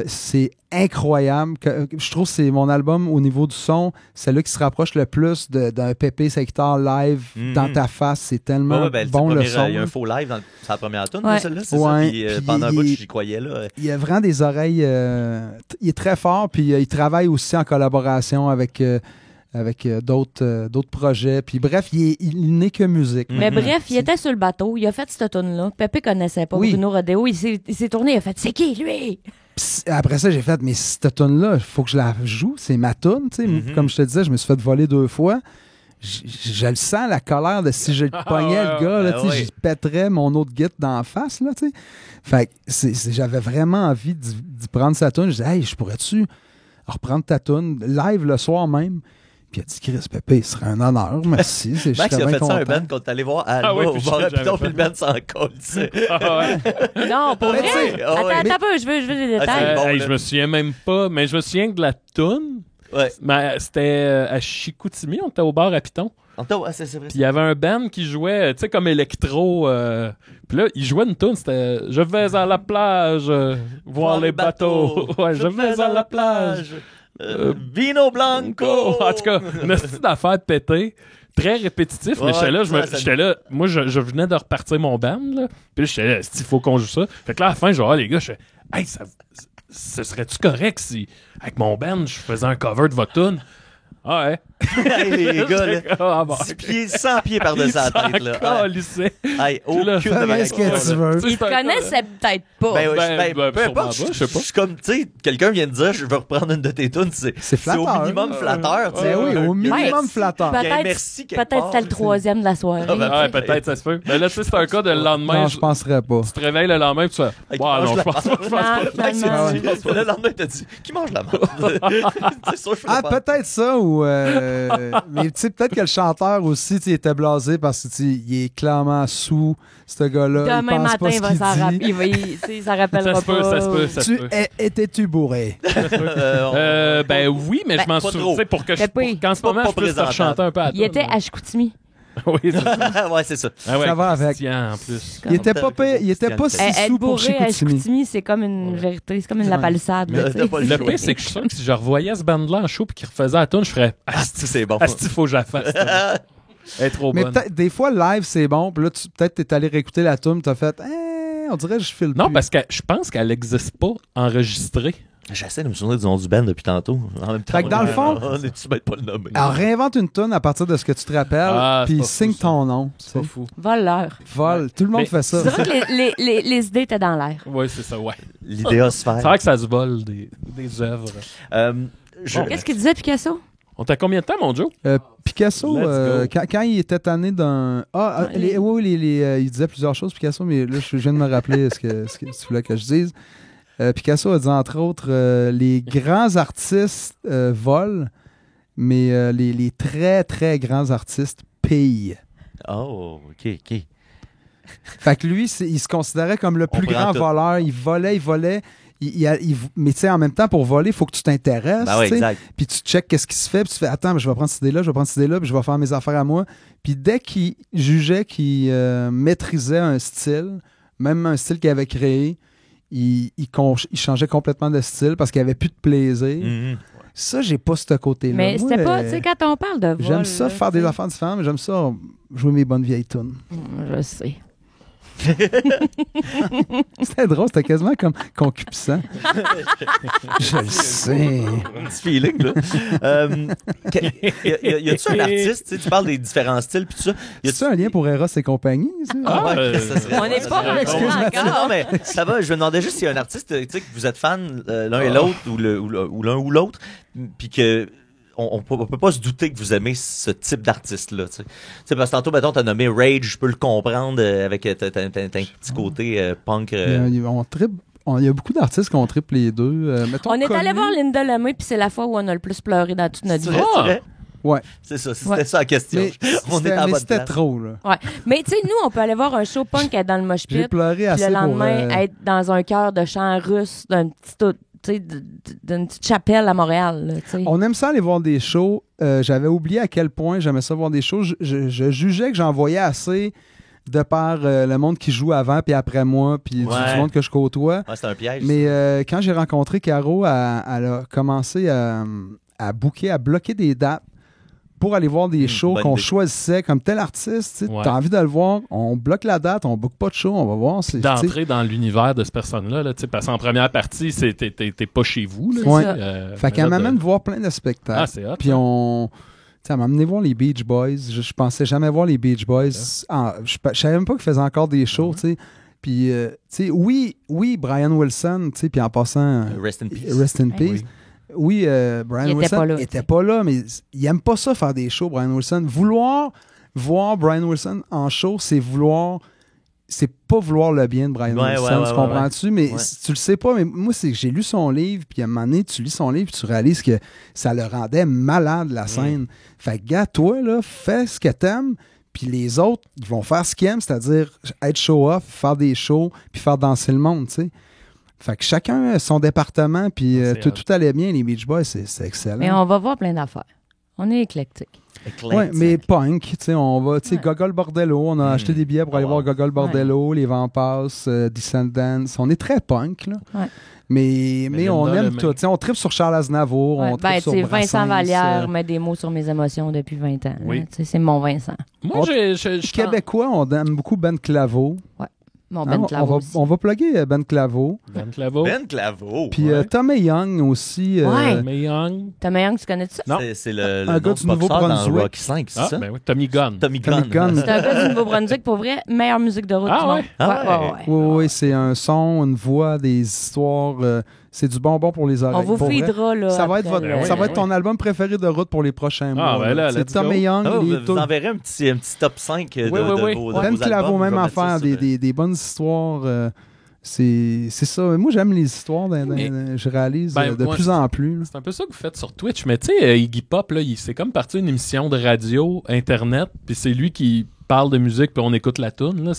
C'est incroyable. Je trouve que c'est mon album au niveau du son, c'est là qui se rapproche le plus d'un Pépé sa guitare live dans ta face. C'est tellement bon le son. Il y a un faux live dans sa première tune, celle-là, c'est ouais. ça. Puis, Puis pendant un bout, j'y croyais. Là. Il a vraiment des oreilles... il est très fort, puis il travaille aussi en collaboration avec d'autres projets. Puis bref, il n'est que musique. Mais bref, il était sur le bateau, il a fait cette tune-là. Pépé connaissait pas Bruno Rodeo, il s'est tourné, il a fait « C'est qui, lui? » Puis après ça, j'ai fait « Mais cette tune-là, il faut que je la joue, c'est ma tune. » Comme je te disais, je me suis fait voler 2 fois. Je le sens, la colère de si je le pognais, le gars, là, je pèterais mon autre guitare dans la face. Là, fait que j'avais vraiment envie d'y prendre sa tune. Je disais « Hey, je pourrais-tu reprendre ta tune live le soir même? » Puis il a dit, Chris Pépé, ce serait un honneur, merci. Max, il a fait ça un band quand t'es allé voir Alma au bar Rapiton, puis le band s'en colle, tu sais. Non, pour vrai? Attends un peu, je veux des détails. Je me souviens même pas, mais je me souviens de la toune. Ouais. Mais c'était à Chicoutimi, on était au bar Rapiton. C'est vrai. Puis il y avait un band qui jouait, tu sais, comme électro. Puis là, il jouait une tune, c'était « Je vais à la plage voir les bateaux. » Ouais, je vais à la plage. Vino Blanco! En tout cas, une petite affaire pétée, très répétitif, mais j'étais là, moi je venais de repartir mon band, là, puis j'étais là, il faut qu'on joue ça. Fait que là, à la fin, genre, les gars, je fais, hey, ce serait-tu correct si, avec mon band, je faisais un cover de votre tune? Ah ouais. Hey, les gars, là, 100 pieds par-dessus la tête, là. Hey, aucune fais ce que tu veux. Ils te connaissaient peut-être pas. Peu importe, je suis comme, tu sais, quelqu'un vient de dire, je veux reprendre une de tes tunes, c'est flatteur. au minimum flatteur, tu sais. Oui, au minimum flatteur. Peut-être c'était le 3e de la soirée. Ouais, peut-être, ça se peut. Mais là, tu sais, c'est un cas de le lendemain. Non, je penserais pas. Tu te réveilles le lendemain, tu fais, non, je pense pas. Le lendemain, t'as dit, qui mange la merde? Ah, peut-être ça, ou... mais tu sais, peut-être que le chanteur aussi, il était blasé parce qu'il est clairement sous, ce gars-là. Demain il pense matin, pas ce il va qu'il s'en dit. il s'en rappellera pas. Ça se peut. Étais-tu bourré? Ben oui, mais je m'en souviens, pour qu'en ce moment, je puisse te chanter un peu à la Il était à Chicoutimi. Oui, c'est ça. Ouais, c'est ça. Ah ouais, Ça va avec. En plus. Il était pas si Être sous pour bourré à Chicoutimi. Chicoutimi, c'est comme une vérité, c'est comme une la palissade. Le pire, c'est que je suis sûr que si je revoyais ce band-là en show et qu'il refaisait la tune, je ferais c'est bon. Asti, faut que je la fasse. Elle est trop Mais bonne. des fois, live, c'est bon. Puis là, peut-être t'es allé réécouter la tune, t'as fait, on dirait que je file Non, plus. parce que je pense qu'elle n'existe pas enregistrée. J'essaie de me souvenir du nom du band depuis tantôt. En même temps, Fait que dans le fond, tu vas pas le nommer. alors réinvente une tune à partir de ce que tu te rappelles, puis signe ton nom. C'est pas fou. Voleur. Vol. Tout le monde fait ça. Tu dirais que les idées étaient dans l'air. Oui, c'est ça, ouais. L'idéosphère. C'est vrai que ça se vole des œuvres. Qu'est-ce qu'il disait, Picasso? On t'a combien de temps, mon Joe? Picasso, Let's go. quand il était tanné d'un... il disait plusieurs choses, Picasso, mais là, je viens de me rappeler ce que tu voulais que je dise. Picasso a dit, entre autres, les grands artistes volent, mais les très, très grands artistes payent. Oh, OK. Fait que lui, il se considérait comme le plus grand voleur. Il volait. Mais tu sais, en même temps, pour voler, il faut que tu t'intéresses. Ben oui, exact. Puis tu checkes qu'est-ce qui se fait. Puis tu fais, attends, je vais prendre cette idée-là, puis je vais faire mes affaires à moi. Puis dès qu'il jugeait qu'il maîtrisait un style, même un style qu'il avait créé, il changeait complètement de style parce qu'il n'y avait plus de plaisir. Mm-hmm. Ça, j'ai pas ce côté-là. Mais moi, c'était pas, tu sais, quand on parle de vol. j'aime ça faire des affaires différentes, mais j'aime ça jouer mes bonnes vieilles tunes. Je sais. C'était drôle, c'était quasiment comme concupiscent. Je le sais. Un petit feeling, là. Y a-tu un artiste, tu parles des différents styles, puis tout ça. Y a-tu un lien pour Eros et compagnie? Ça serait... On n'est pas Non, mais ça va, je me demandais juste s'il y a un artiste, tu sais, que vous êtes fan l'un et l'autre, ou l'un ou l'autre, puis que on peut pas se douter que vous aimez ce type d'artiste-là. Tu sais, parce que tantôt, mettons, t'as nommé Rage, je peux le comprendre avec t'as un petit côté punk. Il y a beaucoup d'artistes qui ont trippé les deux. Mettons On est allé connu- voir Linda Lemay, puis c'est la fois où on a le plus pleuré dans toute notre C'est vie. vrai, c'est vrai? Ouais. C'est ça, c'était Ouais. ça la question. Mais On est à mais votre c'était place. trop, là. Ouais. Mais tu sais, nous, on peut aller voir un show punk être dans le mosh J'ai pit, pleuré puis assez le pour... lendemain, être dans un chœur de chant russe d'un petit... Tu sais, d'une petite chapelle à Montréal, là, tu sais. On aime ça aller voir des shows. J'avais oublié à quel point j'aimais ça voir des shows. Je jugeais que j'en voyais assez de par le monde qui joue avant puis après moi, puis Ouais. du monde que je côtoie. Ouais, c'est un piège. Mais quand j'ai rencontré Caro, elle a commencé à booker, à bloquer des dates pour aller voir des shows bonne qu'on idée. choisissait comme tel artiste. Tu sais, Ouais. t'as envie de le voir, on bloque la date, on book pas de show, on va voir. Tu sais, D'entrer dans l'univers de cette personne-là, là, tu sais, parce qu'en première partie, t'es pas chez vous. Là, Ouais. ça. fait mais qu'elle là, m'amène voir plein de spectacles. Ah, c'est hot. Puis on. Tu sais, elle m'a amené voir les Beach Boys. Je pensais jamais voir les Beach Boys. Je savais même pas qu'ils faisaient encore des shows, tu sais. Puis, tu sais, oui, Brian Wilson, tu sais, puis en passant, Rest in peace. Rest in Oui. peace. Oui, Brian Il était Wilson pas là, était pas là, mais il aime pas ça faire des shows, Brian Wilson. Vouloir voir Brian Wilson en show, c'est pas vouloir le bien de Brian Ouais, Wilson, ouais, tu ouais, comprends-tu? Mais Ouais. tu le sais pas, mais moi, c'est que j'ai lu son livre, puis à un moment donné, tu lis son livre, puis tu réalises que ça le rendait malade, la scène. Fait que, gars, toi, là, fais ce que t'aimes, puis les autres, ils vont faire ce qu'ils aiment, c'est-à-dire être show-off, faire des shows, puis faire danser le monde, tu sais. Fait que chacun a son département, puis C'est tout, hot. tout allait bien, les Beach Boys, c'est excellent. Mais on va voir plein d'affaires. On est éclectique. Ouais, mais punk, tu sais, on va, tu sais, Ouais. Gogol Bordello, on a acheté des billets pour aller Ah, voir wow. Gogol Bordello, les Vampas, Descendants, on est très punk, là. Ouais. Mais on Linda aime Lemay. tout, tu sais, on tripe sur Charles Aznavour, Ouais. on tripe Ben, sur tu sais, Vincent Brassens, Vallière met des mots sur mes émotions depuis 20 ans. Oui. hein. Tu sais, c'est mon Vincent. Moi, je Québécois, on aime beaucoup Ben Claveau. Mon Hein, Ben Claveau aussi. on va plugger Ben Claveau. Ben Claveau. Ben Claveau. Puis Ouais. Tommy Young aussi. Ouais. May Young. Thomas Young, tu connais ça? Non. C'est le Un nom gars du du boxeur dans Nouveau-Brunswick. Rocky 5, c'est Ah, ça? ben oui, Tommy Gunn. Tommy Tommy Gunn. Gunn. C'est un gars du Nouveau-Brunswick, pour vrai, meilleure musique de route Ah du monde. ouais? Ah ouais? Oui, c'est un son, une voix, des histoires. C'est du bonbon pour les oreilles. On vous pour vrai. feedra, là. Ça va être, après, votre, là. ça va être oui. ton album préféré de route pour les prochains mois. ben là, C'est let's Tommy go. Young, Ah, les vous taux- enverrez un petit top 5 de Oui, oui, oui. vos Ben vos Claveau, albums. même Je vais affaire, mettre ça sur- des bonnes histoires. C'est ça. Moi, j'aime les histoires. Je réalise Ben, de moi, plus en plus. là. C'est un peu ça que vous faites sur Twitch, mais tu sais, Iggy Pop, là, c'est comme parti d'une émission de radio, Internet, puis c'est lui qui parle de musique, puis on écoute la tune. Là,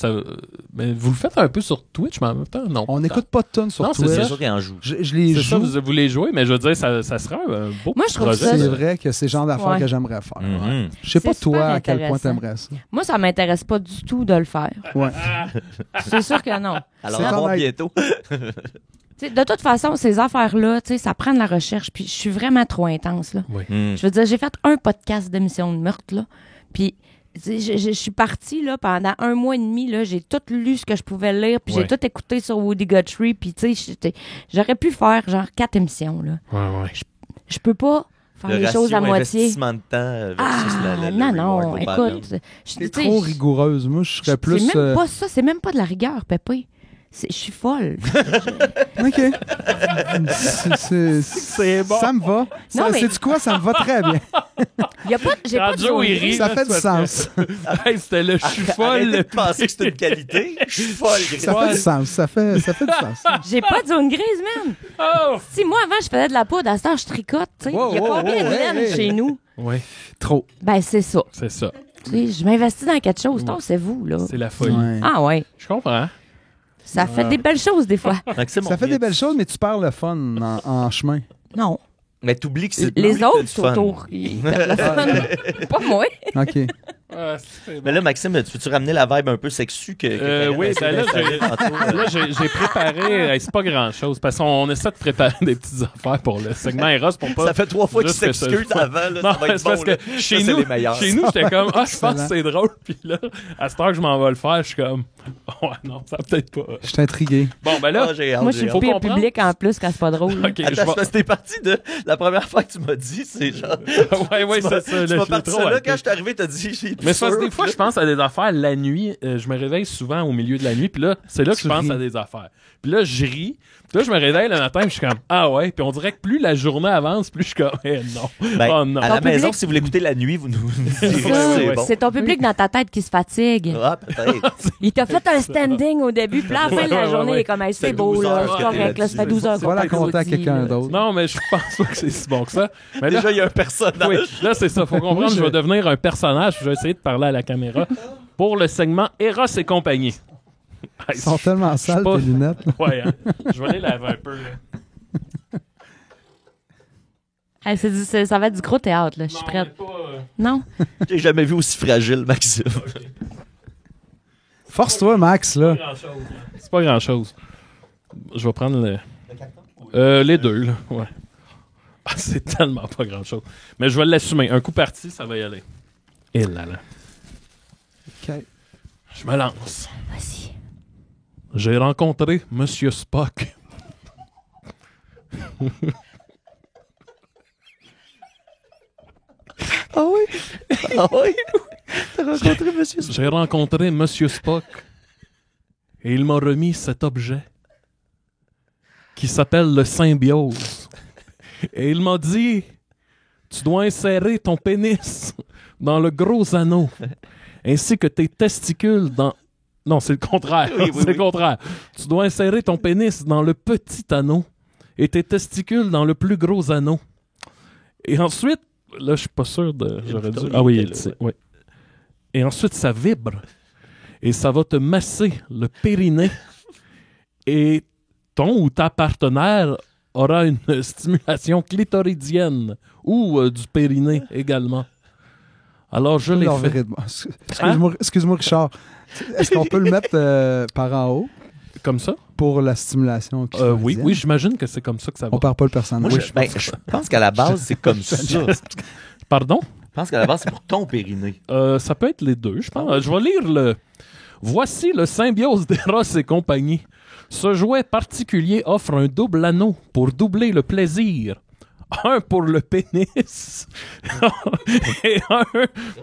mais vous le faites un peu sur Twitch, mais en même temps, non. On n'écoute pas de tonnes sur Non, c'est Twitch. C'est sûr qu'il en joue. Je les C'est ça, joue. vous les jouez, mais je veux dire, ça serait un beau Moi, je trouve projet. ça- C'est vrai que c'est le genre d'affaires Ouais. que j'aimerais faire. Mhm. Je sais pas C'est super toi à quel point intéressant. t'aimerais ça. Moi, ça m'intéresse pas du tout de le faire. Ouais. C'est sûr que non. Alors, C'est à voir honnête. bientôt. Tu sais, de toute façon, ces affaires-là, tu sais, ça prend de la recherche, puis je suis vraiment trop intense, là. Hmm. Je veux dire, j'ai fait un podcast d'émission de meurtre, là, puis tu sais, je suis partie, là, pendant 1 mois et demi, là, j'ai tout lu ce que je pouvais lire, puis Ouais. j'ai tout écouté sur Woody Guthrie, puis tu sais, j'aurais pu faire, genre, 4 émissions, là. Ouais. Je peux pas faire Le les ratio choses à moitié. investissement de temps versus Ah, le non, reward non, au écoute, bad. je- T'es tu sais, trop je- rigoureuse. Moi, je serais plus. C'est même pas ça, c'est même pas de la rigueur, Pépé. Je suis folle. OK. C'est bon. Ça me va. Non, mais- C'est quoi? Ça me va très bien. Y a pas, j'ai Quand pas de Joe, zone il rit, grise. Ça là, fait du c'est sens. Hey, c'était le je suis folle. Arrêtez de penser que c'est une qualité. Je suis folle. Ça fait du sens. Ça fait du sens. J'ai pas de zone grise, man. Oh! Si moi, avant, je faisais de la poudre, à cette heure, je tricote, tu sais. Wow, Il y a wow, combien wow, de laine hey, hey. chez nous? Oui, Trop. Ben, c'est ça. c'est ça. Tu sais, je m'investis dans quelque chose. Ouais. C'est vous, là. C'est la folie. Ouais. Ah ouais. Je comprends. Ça fait des belles choses, des fois. Maxime, Ça on fait vient des belles de- choses, mais tu perds le fun en chemin. Non. Mais t'oublies que c'est. Les t'oublies que t'as autres du fun. autour, ils perdent le fun. Pas moi. OK. Ah, c'est bon. Mais là, Maxime, tu veux-tu ramener la vibe un peu sexue que Karine oui, a essayé ben là, d'installer tantôt, Là, j'ai préparé, c'est pas grand-chose, parce qu'on essaie de préparer des petites affaires pour le segment Eros pour pas... Ça fait 3 fois qu'il juste que ça- s'excuse avant, là, Non, ça va être c'est parce bon, là. que chez Ça, c'est nous, les meilleurs. j'étais comme, je pense que Excellent. c'est drôle, puis là, à cette heure que je m'en vais le faire, je suis comme, Ouais, non, ça peut-être pas. Je suis intrigué. Bon, ben là, Ah, j'ai hâte, Moi, je j'ai suis hâte. pire comprendre. public en plus quand c'est pas drôle. OK, je Attends, c'est vais... parce que t'es parti de la première fois que tu m'as dit, c'est genre. ouais, tu m'as- c'est ça. Tu m'as parti trop ça là, hypé. quand je suis arrivé, t'as dit, j'ai Mais c'est parce que des fois, je pense à des affaires la nuit. Je me réveille souvent au milieu de la nuit. Puis là, c'est là que Tu je pense ris. à des affaires. Puis là, je ris. Puis là, je me réveille le matin. Puis je suis comme, ah ouais. Puis on dirait que plus la journée avance, plus je suis comme, non. Ben, Oh non. à la Ton maison, public- si vous l'écoutez la nuit, vous nous C'est direz ça. si c'est ouais. bon. C'est ton public dans ta tête qui se fatigue. Ah, peut-être. Il t'a fait un standing au début, puis là, à la fin de la Ouais, journée, ouais. il est comme, hey, c'est fait beau, 12 là, heures c'est que correct, t'es là, ça fait là-dessus. 12 heures Tu vas la compter à quelqu'un d'autre. Non, mais je pense pas que c'est si bon que ça. Mais là, Déjà, il y a un personnage. oui, là, c'est ça. Faut comprendre, Moi, je vais devenir un personnage. Je vais essayer de parler à la caméra pour le segment Eros et compagnie. Ils sont tellement sales, pas- tes lunettes. Ouais, hein. Je vais les laver un peu. Là. Hey, ça va être du gros théâtre, là, je suis Non, mais prête. pas, Non? J'ai jamais vu aussi fragile, Maxime. Force-toi, Max, là. c'est pas grand-chose. Je vais prendre les deux, là. Ouais. Ah, c'est tellement pas grand-chose. Mais je vais l'assumer. Un coup parti, ça va y aller. Et là, là. OK. Je me lance. Vas-y. J'ai rencontré Monsieur Spock. Ah oui? Ah oui? T'as rencontré monsieur J'ai rencontré Monsieur Spock. Et il m'a remis cet objet qui s'appelle le symbiose. Et il m'a dit, tu dois insérer ton pénis dans le gros anneau, ainsi que tes testicules dans... Non, c'est le contraire. Oui, oui, c'est le oui. contraire. Tu dois insérer ton pénis dans le petit anneau et tes testicules dans le plus gros anneau. Et ensuite, là, je suis pas sûr de... J'aurais dû... Ah oui, il est ici, oui. Et ensuite, ça vibre. Et ça va te masser le périnée. Et ton ou ta partenaire aura une stimulation clitoridienne ou du périnée également. Alors, je l'ai Leur fait. verrez de moi. Excuse-moi, Richard. Est-ce qu'on peut le mettre par en haut Comme ça? pour la stimulation? Oui, oui, j'imagine que c'est comme ça que ça va. On perd pas le personnage. Moi, je pense qu'à la base, c'est comme ça. Je Pardon? pense qu'à la base, c'est pour ton périnée. Ça peut être les deux, je pense. Je vais lire le... Voici le symbiose d'Eros et compagnie. Ce jouet particulier offre un double anneau pour doubler le plaisir. Un pour le pénis et un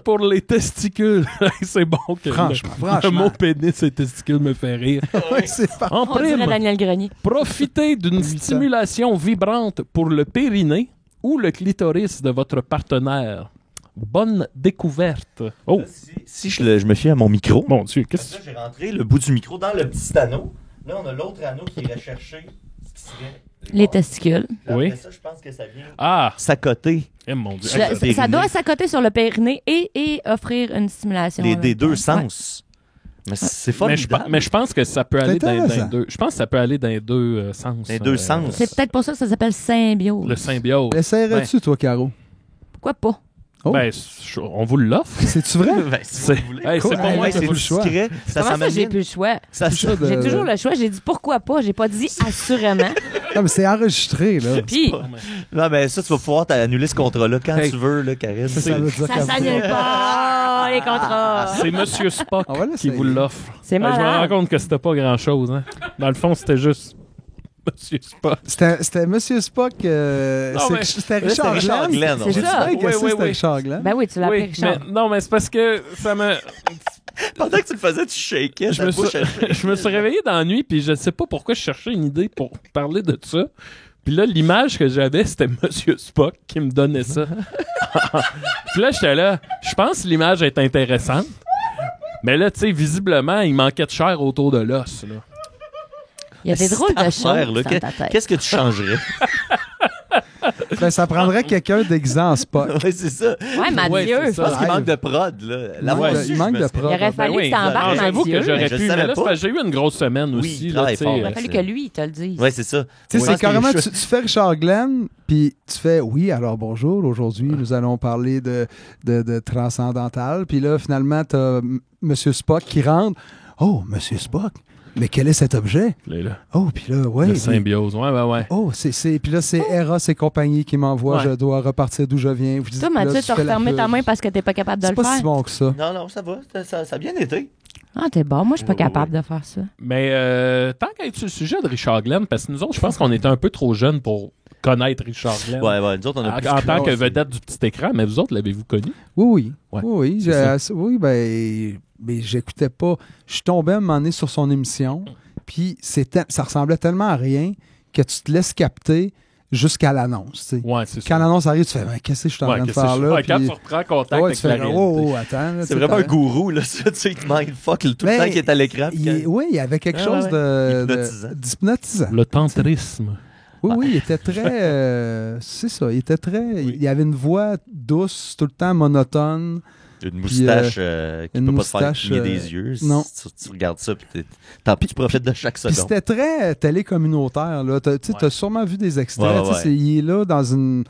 pour les testicules. C'est bon que Franchement, le franchement. mot pénis et testicules me fait rire. Ouais, c'est pas... En On dirait prime, Daniel Grenier. profitez d'une stimulation vibrante pour le périnée ou le clitoris de votre partenaire. Bonne découverte. Oh, Si je me fie à mon micro, mon Dieu, qu'est-ce que là, j'ai rentré le bout du micro dans le petit anneau. Là, on a l'autre anneau qui irait chercher ce qui serait... Les testicules. Là, Oui. après ça, je pense que ça vient Ah, s'accoter mon Dieu. Le- Ça périnée. doit s'accoter sur le périnée et offrir une stimulation. des deux Ouais. sens. Mais c'est Mais je, formidable. mais je pense que ça peut aller dans les intéressant. deux. Je pense que ça peut aller dans les deux sens. Les deux sens. C'est peut-être pour ça que ça s'appelle symbiose. Le symbiose. Essayerais-tu, toi, Caro? Pourquoi pas? Oh. Ben, on vous l'offre. C'est-tu vrai? Ben, si vous voulez. Hey, Cool. c'est pas Hey, moi hey, qui c'est vous le le choix. discret. Ça Comment ça, j'ai s'amène. plus le choix? Ça, Ça, de- J'ai toujours le choix. J'ai dit pourquoi pas. J'ai pas dit assurément. Non, mais c'est enregistré, là. Puis, Non, mais ça, tu vas pouvoir t'annuler ce contrat-là quand Hey. tu veux, là, Karine. Ça veut dire ça qu'elle- s'annule pas, les contrats. C'est Monsieur Spock On va qui l'essayer. vous l'offre. C'est Je me rends malade. compte que c'était pas grand-chose. Hein. Dans le fond, c'était juste Monsieur Spock. C'était Monsieur Spock. Non, mais- C'était Là, Richard Richard Glenn. Glenn. C'est on va ça. dire. Ouais, que Oui, ça, oui, c'était oui. Richard Glenn. Ben oui, tu l'appelles Oui, Richard. mais, non, mais c'est parce que ça me... Pendant que tu le faisais, tu shakais. Je me, suis, je me suis réveillé dans la nuit, puis je sais pas pourquoi je cherchais une idée pour parler de ça. Puis là, l'image que j'avais, c'était Monsieur Spock qui me donnait ça. Puis là, j'étais là, je pense que l'image est intéressante. Mais là, tu sais, visiblement, il manquait de chair autour de l'os. Là. Il y a des drôles de choses affaire, là, dans ta tête. Qu'est-ce que tu changerais? Ben, ça prendrait quelqu'un déguisé en Spock. Ouais, c'est ça. Ouais, Mathieu. Ouais, c'est Je pense ça. qu'il manque de prod, là. manque de- Là-dessus, il manque je me de serais- prod. Il aurait fallu que t'embarques, non, j'avoue Mathieu. que j'aurais Je pu. le Mais savais là, c'est pas. parce que j'ai eu une grosse semaine Oui, aussi. il Là, travaille tu sais, fort. Il aurait fallu que lui, il te le dise. Ouais, c'est ça. Tu sais, Ouais. c'est carrément, Je tu fais Richard Glenn, puis tu fais, oui, alors bonjour, aujourd'hui, nous allons parler de transcendantal. Puis là, finalement, tu as Monsieur Spock qui rentre. Oh, Monsieur Spock, mais quel est cet objet? là, Oh, puis là, ouais. le puis- symbiose. Ouais. Oh, puis là, c'est Eros et compagnie qui m'envoie, Ouais. je dois repartir d'où je viens. Vous dites, Toi, là, Mathieu, tu t'as fais la refermé ta pub. main parce que t'es pas capable de C'est le pas faire. si bon que ça. Non, ça va. Ça a bien été. Ah, t'es bon. Moi, je suis pas Oui, capable de faire ça. Mais tant qu'à être sur le sujet de Richard Glenn, parce que nous autres, je pense qu'on était un peu trop jeunes pour connaître Richard Glenn. Ouais, nous autres, on a plus En tant que ouais, vedette du petit écran, mais vous autres, l'avez-vous connu? Oui. Ouais, Oui, c'est oui, mais j'écoutais pas. Je suis tombé à un moment donné sur son émission, puis ça ressemblait tellement à rien que tu te laisses capter jusqu'à l'annonce. Tu sais. Ouais, c'est Quand ça. l'annonce arrive, tu fais qu'est-ce que je suis en train de qu'est-ce faire que là? ouais, quand Puis- tu reprends contact Ouais, avec tu la fais réalité. attends. là, C'est tu sais, vraiment un t'as- gourou, là, ça, tu sais, il te mindfuck tout le Ben, temps qui est à l'écran. Oui, il y avait quelque Ah, chose ouais. Hypnotisant. d'hypnotisant. Le tantrisme. Oui, il était très. C'est ça, il était très. Il y avait une voix douce, tout le temps monotone. Une moustache qui une peut pas te faire moustache, cligner des yeux. non. Tu regardes ça, puis tant pis, tu profites de chaque Puis seconde. c'était très télécommunautaire. Là. T'as sûrement vu des extraits. Ouais, Tu sais, ouais. il est là dans une.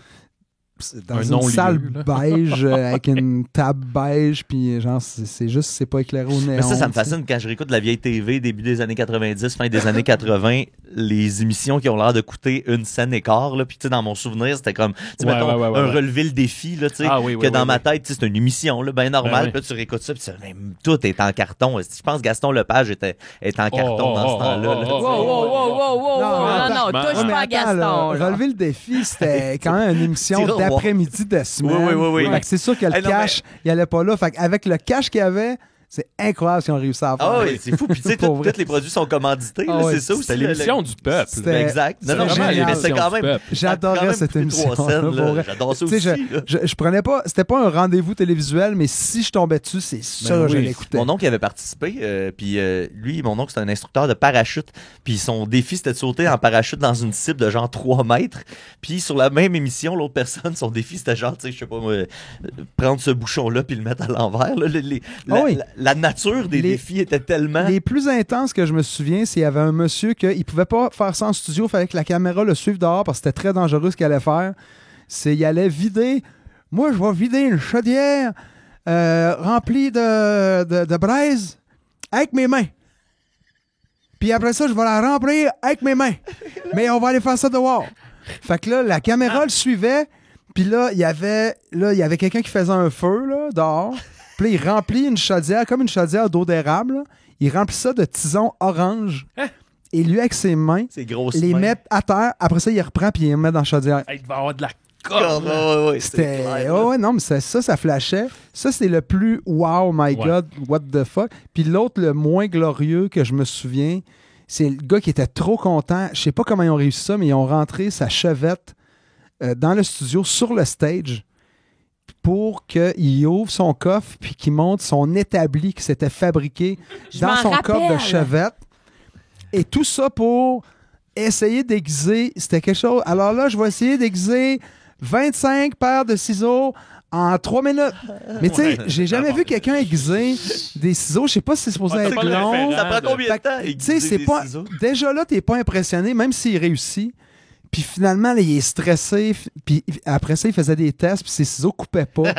Un Dans une non-lieu, salle là. beige avec une table beige, puis genre, c'est pas éclairé au néon. Mais ça me tu sais. fascine quand je réécoute la vieille TV, début des années 90, fin des années 80, les émissions qui ont l'air de coûter une scène et quart, là. Puis tu sais, dans mon souvenir, c'était comme, tu sais, Ouais, mettons, ouais, un ouais. relever le défi, là, tu sais, Ah oui, que oui, dans oui, ma oui. tête, tu sais, c'est une émission, là, bien normale. oui. Puis là, tu réécoutes ça, puis même tout est en carton. Je pense que Gaston Lepage est en carton dans ce temps-là. là. Wow, wow, wow, wow, wow. Non, Non, attends, touche mais pas à attends, Gaston. là, là. relever le défi, c'était quand même une émission Tire au revoir. d'après-midi de semaine. Oui. Fait que c'est sûr que le Hey, non, cash, il allait pas là. Fait avec le cash qu'il y avait, c'est incroyable ce qu'ils ont réussi à faire. Ah oui, c'est fou. Puis tu sais, Pour vrai. tous les produits sont commandités, Ah là, ouais, c'est ça aussi. C'était là, l'émission du peuple. C'était- Exact. Non, c'était mais génial. c'est quand même. J'adorais quand même cette coupé émission. 3 scènes, là. pour vrai. J'adore ça Tu sais, aussi. là. je prenais pas, c'était pas un rendez-vous télévisuel, mais si je tombais dessus, c'est sûr que je oui. l'écoutais. Mon oncle avait participé, puis lui, mon oncle, c'est un instructeur de parachute. Puis son défi, c'était de sauter en parachute dans une cible de genre 3 mètres. Puis sur la même émission, l'autre personne, son défi, c'était genre, tu sais, je sais pas moi, prendre ce bouchon-là puis le mettre à l'envers. Là. Ah oui. La nature des Les- défis était tellement... Les plus intenses que je me souviens, c'est qu'il y avait un monsieur qu'il pouvait pas faire ça en studio, il fallait que la caméra le suive dehors parce que c'était très dangereux ce qu'il allait faire. Il allait vider. Moi, je vais vider une chaudière remplie de braise avec mes mains. Puis après ça, je vais la remplir avec mes mains. Mais on va aller faire ça dehors. Fait que là, la caméra le suivait. Puis là, il y avait quelqu'un qui faisait un feu là, dehors. Puis là, il remplit une chaudière, comme une chaudière d'eau d'érable. là. Il remplit ça de tisons orange. Et lui, avec ses mains, C'est grosse les met à terre. Après ça, il reprend puis il les met dans la chaudière. Hey, il va y avoir de la Oh, colle. ouais, C'était. clair, Ouais, là. ouais, non, mais ça flashait. Ça, c'était le plus wow, my Ouais. God, what the fuck. Puis l'autre, le moins glorieux que je me souviens, c'est le gars qui était trop content. Je sais pas comment ils ont réussi ça, mais ils ont rentré sa chevette dans le studio, sur le stage, pour qu'il ouvre son coffre puis qu'il montre son établi qui s'était fabriqué Je dans m'en son coffre de rappelle. chevette. Et tout ça pour essayer d'aiguiser. C'était quelque chose. Alors là, je vais essayer d'aiguiser 25 paires de ciseaux en 3 minutes. Mais tu sais, j'ai jamais vu quelqu'un aiguiser des ciseaux. Je sais pas si c'est supposé Ouais, t'as être pas le long. référent. Ça prend combien de Fait que, temps? tu sais, c'est pas. Déjà là, t'es pas impressionné, même s'il réussit. Puis finalement, là, il est stressé. Puis après ça, il faisait des tests, puis ses ciseaux coupaient pas.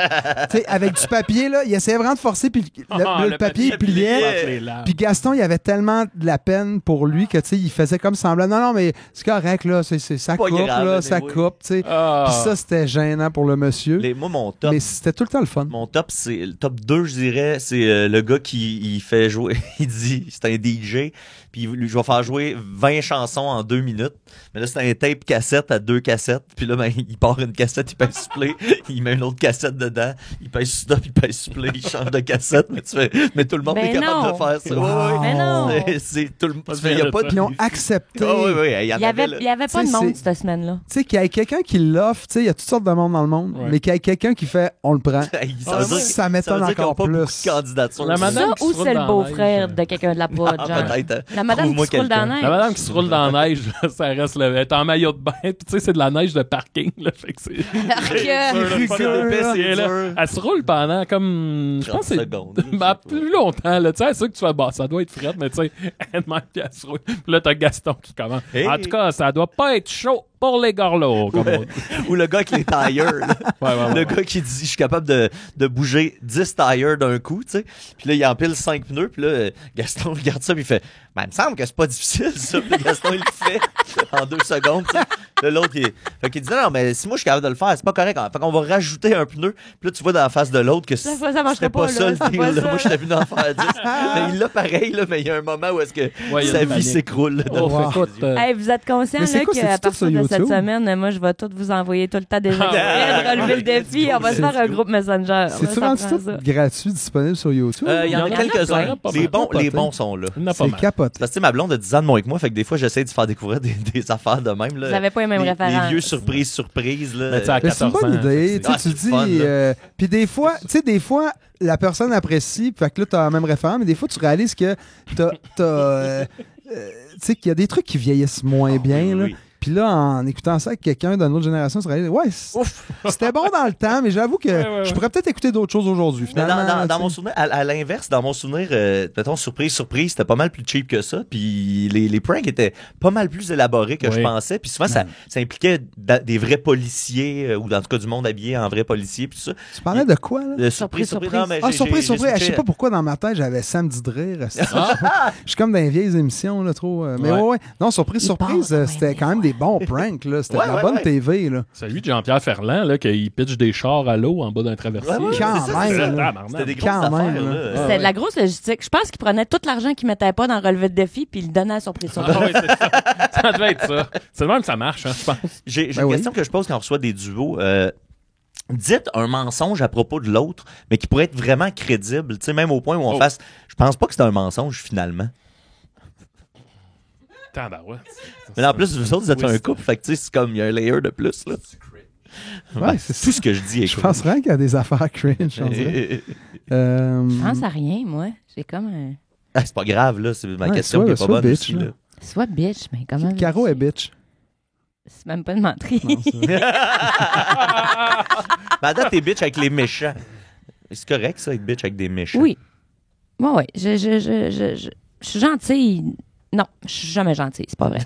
Tu sais, avec du papier, là, il essayait vraiment de forcer, puis le papier, il pliait. Puis Gaston, il avait tellement de la peine pour lui que, tu sais, il faisait comme semblant. Non, mais c'est correct, là, ça Pas coupe, grave, là, mais ça oui. coupe, tu sais. Puis ça, c'était gênant pour le monsieur. Moi, mon top, Mais c'était tout le temps le fun. Mon top, c'est le top 2, je dirais, c'est le gars qui il fait jouer, il dit, c'est un DJ, puis je vais faire jouer 20 chansons en 2 minutes. Mais là, c'est un tape cassette à 2 cassettes, puis là, ben, il part une cassette, il pèse play, il met une autre cassette dedans, il pèse stop, il pèse play, il change de cassette, mais tout le monde Mais est capable non. de faire ça. Wow. Ouais, ouais. Mais non. C'est tout le monde. Pas Il y a pas de... Puis ils ont accepté. Ah oui, oui, il y en Il y avait, avait, là. il y avait pas Tu de sais, monde c'est- cette semaine-là. Tu sais, qu'il y ait quelqu'un qui l'offre, tu sais, il y a toutes sortes de monde dans le monde, Ouais. mais qu'il y ait quelqu'un qui fait « on le prend Hey, ». Ça veut dire- ça m'étonne veut dire qu'ils ont encore pas beaucoup plus. de candidatures. La madame Ça qui ou se roule c'est le dans beau-frère la neige. de quelqu'un de la poudre, Ah, genre. peut-être. La madame qui Trouve-moi se roule dans la quelqu'un. neige. La madame qui se roule dans la neige, ça reste elle est en maillot de bain, puis tu sais, c'est de la neige de parking, là, fait que c'est... Arc. C'est pas dur, épais, là. c'est là. dur. Elle se roule pendant comme, je pense 30 que c'est secondes, je sais ben, pas. plus longtemps, là, tu sais, c'est sûr que tu fais, bah, ça doit être frette, mais tu sais, elle demande puis elle se roule. Puis là, t'as Gaston qui commence. Hey. En tout cas, ça doit pas être chaud pour les gorlots, comme on dit. Ou le gars avec les tires, là. Ouais. Le gars qui dit, je suis capable de bouger 10 tires d'un coup, tu sais. Puis là, il empile 5 pneus. Puis là, Gaston regarde ça, puis il fait, ben, il me semble que c'est pas difficile, ça. Puis Gaston, il le fait en 2 secondes, tu sais. Là, l'autre, fait qu'il dit non, mais si moi je suis capable de le faire, c'est pas correct. Fait qu'on va rajouter un pneu. Puis là, tu vois dans la face de l'autre que Ça marcherait c'était pas, ça là, le ça deal. va Là. ça. Moi, je t'ai vu d'en faire 10. Mais il l'a pareil, là, mais il y a un moment où est-ce que Ouais, il y a sa une vie panique. s'écroule. là, Oh, devant écoute, ses yeux. Hey, vous êtes conscient Mais c'est là, quoi, qu'à c'est-tu tout partir sur de cette YouTube? semaine, moi, je vais tout vous envoyer tout le temps des extraits, de relever le défi. On va se faire un groupe Messenger. C'est-tu Là, rendu ça prend tout ça. gratuit, disponible sur YouTube? Il y en a Il y en a quelques-uns. plein, pas Les mal. les bons sont là. Il y en a pas C'est mal. capoté. Parce que tu sais, ma blonde a 10 ans de moins que moi, fait que des fois, j'essaie de faire découvrir des affaires de même. Là. Vous avez pas les mêmes références. Les vieux surprises. Là. Mais tu sais, à Mais c'est une 14 bonne ans, idée. c'est- Tu sais, c'est fun, dis. là. Puis des fois, tu sais, des fois, la personne apprécie, fait que là, t'as la même référence, mais des fois, tu réalises que tu sais, qu'il y a des trucs qui vieillissent moins bien. Là. oui. Puis là, en écoutant ça avec quelqu'un d'une autre génération, tu réalises, ouais, c'était bon dans le temps, mais j'avoue que ouais. je pourrais peut-être écouter d'autres choses aujourd'hui. Mais Finalement, dans tu sais. mon souvenir, à l'inverse, dans mon souvenir, mettons, surprise, c'était pas mal plus cheap que ça. Puis les pranks étaient pas mal plus élaborés que je Oui. pensais. Puis souvent, ça impliquait des vrais policiers, ou en tout cas du monde habillé en vrais policiers. Puis tout ça. Tu parlais de quoi, là? Surprise. surprise. Non, mais Ah, j'ai surprise. Je switché. sais pas pourquoi dans ma tête, j'avais Samedi de rire. Je suis comme dans les vieilles émissions, là, trop. Mais Ouais. ouais. Non, surprise, Il parle quand c'était même quand même des bons pranks, là. C'était Ouais, de la ouais, bonne ouais. TV, là. Celui de Jean-Pierre Ferland, là, qu'il pitch des chars à l'eau en bas d'un traversier. Ouais, ouais, Quand c'est ça, même, c'est ça. là. C'était des Quand grosses même, affaires. là. là. C'était de la grosse logistique. Je pense qu'il prenait tout l'argent qu'il mettait pas dans le relevé de défi puis il le donnait à surprise. Ah ouais, c'est ça. Ça devait être ça. C'est le même que ça marche, hein, je pense. J'ai Ben une oui. question que je pose quand on reçoit des duos. Dites un mensonge à propos de l'autre, mais qui pourrait être vraiment crédible. Tu sais, même au point où on fasse. Je pense pas que c'est un mensonge finalement. Tabarouette. Mais en plus, vous autres, vous êtes Oui, un c'est- couple, fait que tu sais, c'est comme il y a un layer de plus. Là. Ouais, c'est Tout ce que je dis est Je cool. pense rien qu'il y a des affaires cringe, on dirait. Je pense à rien, moi. J'ai comme un. Ah, c'est pas grave, là. C'est ma Ouais, question sois- qui est pas sois bonne bitch, aussi, là. là. Soit bitch, mais comment. Caro est bitch. C'est même pas de menterie. Non, c'est- Mais à date, t'es bitch avec les méchants. C'est correct, ça, être bitch avec des méchants. Oui. Ouais, ouais. Je suis gentille. Non, je suis jamais gentille, c'est pas vrai.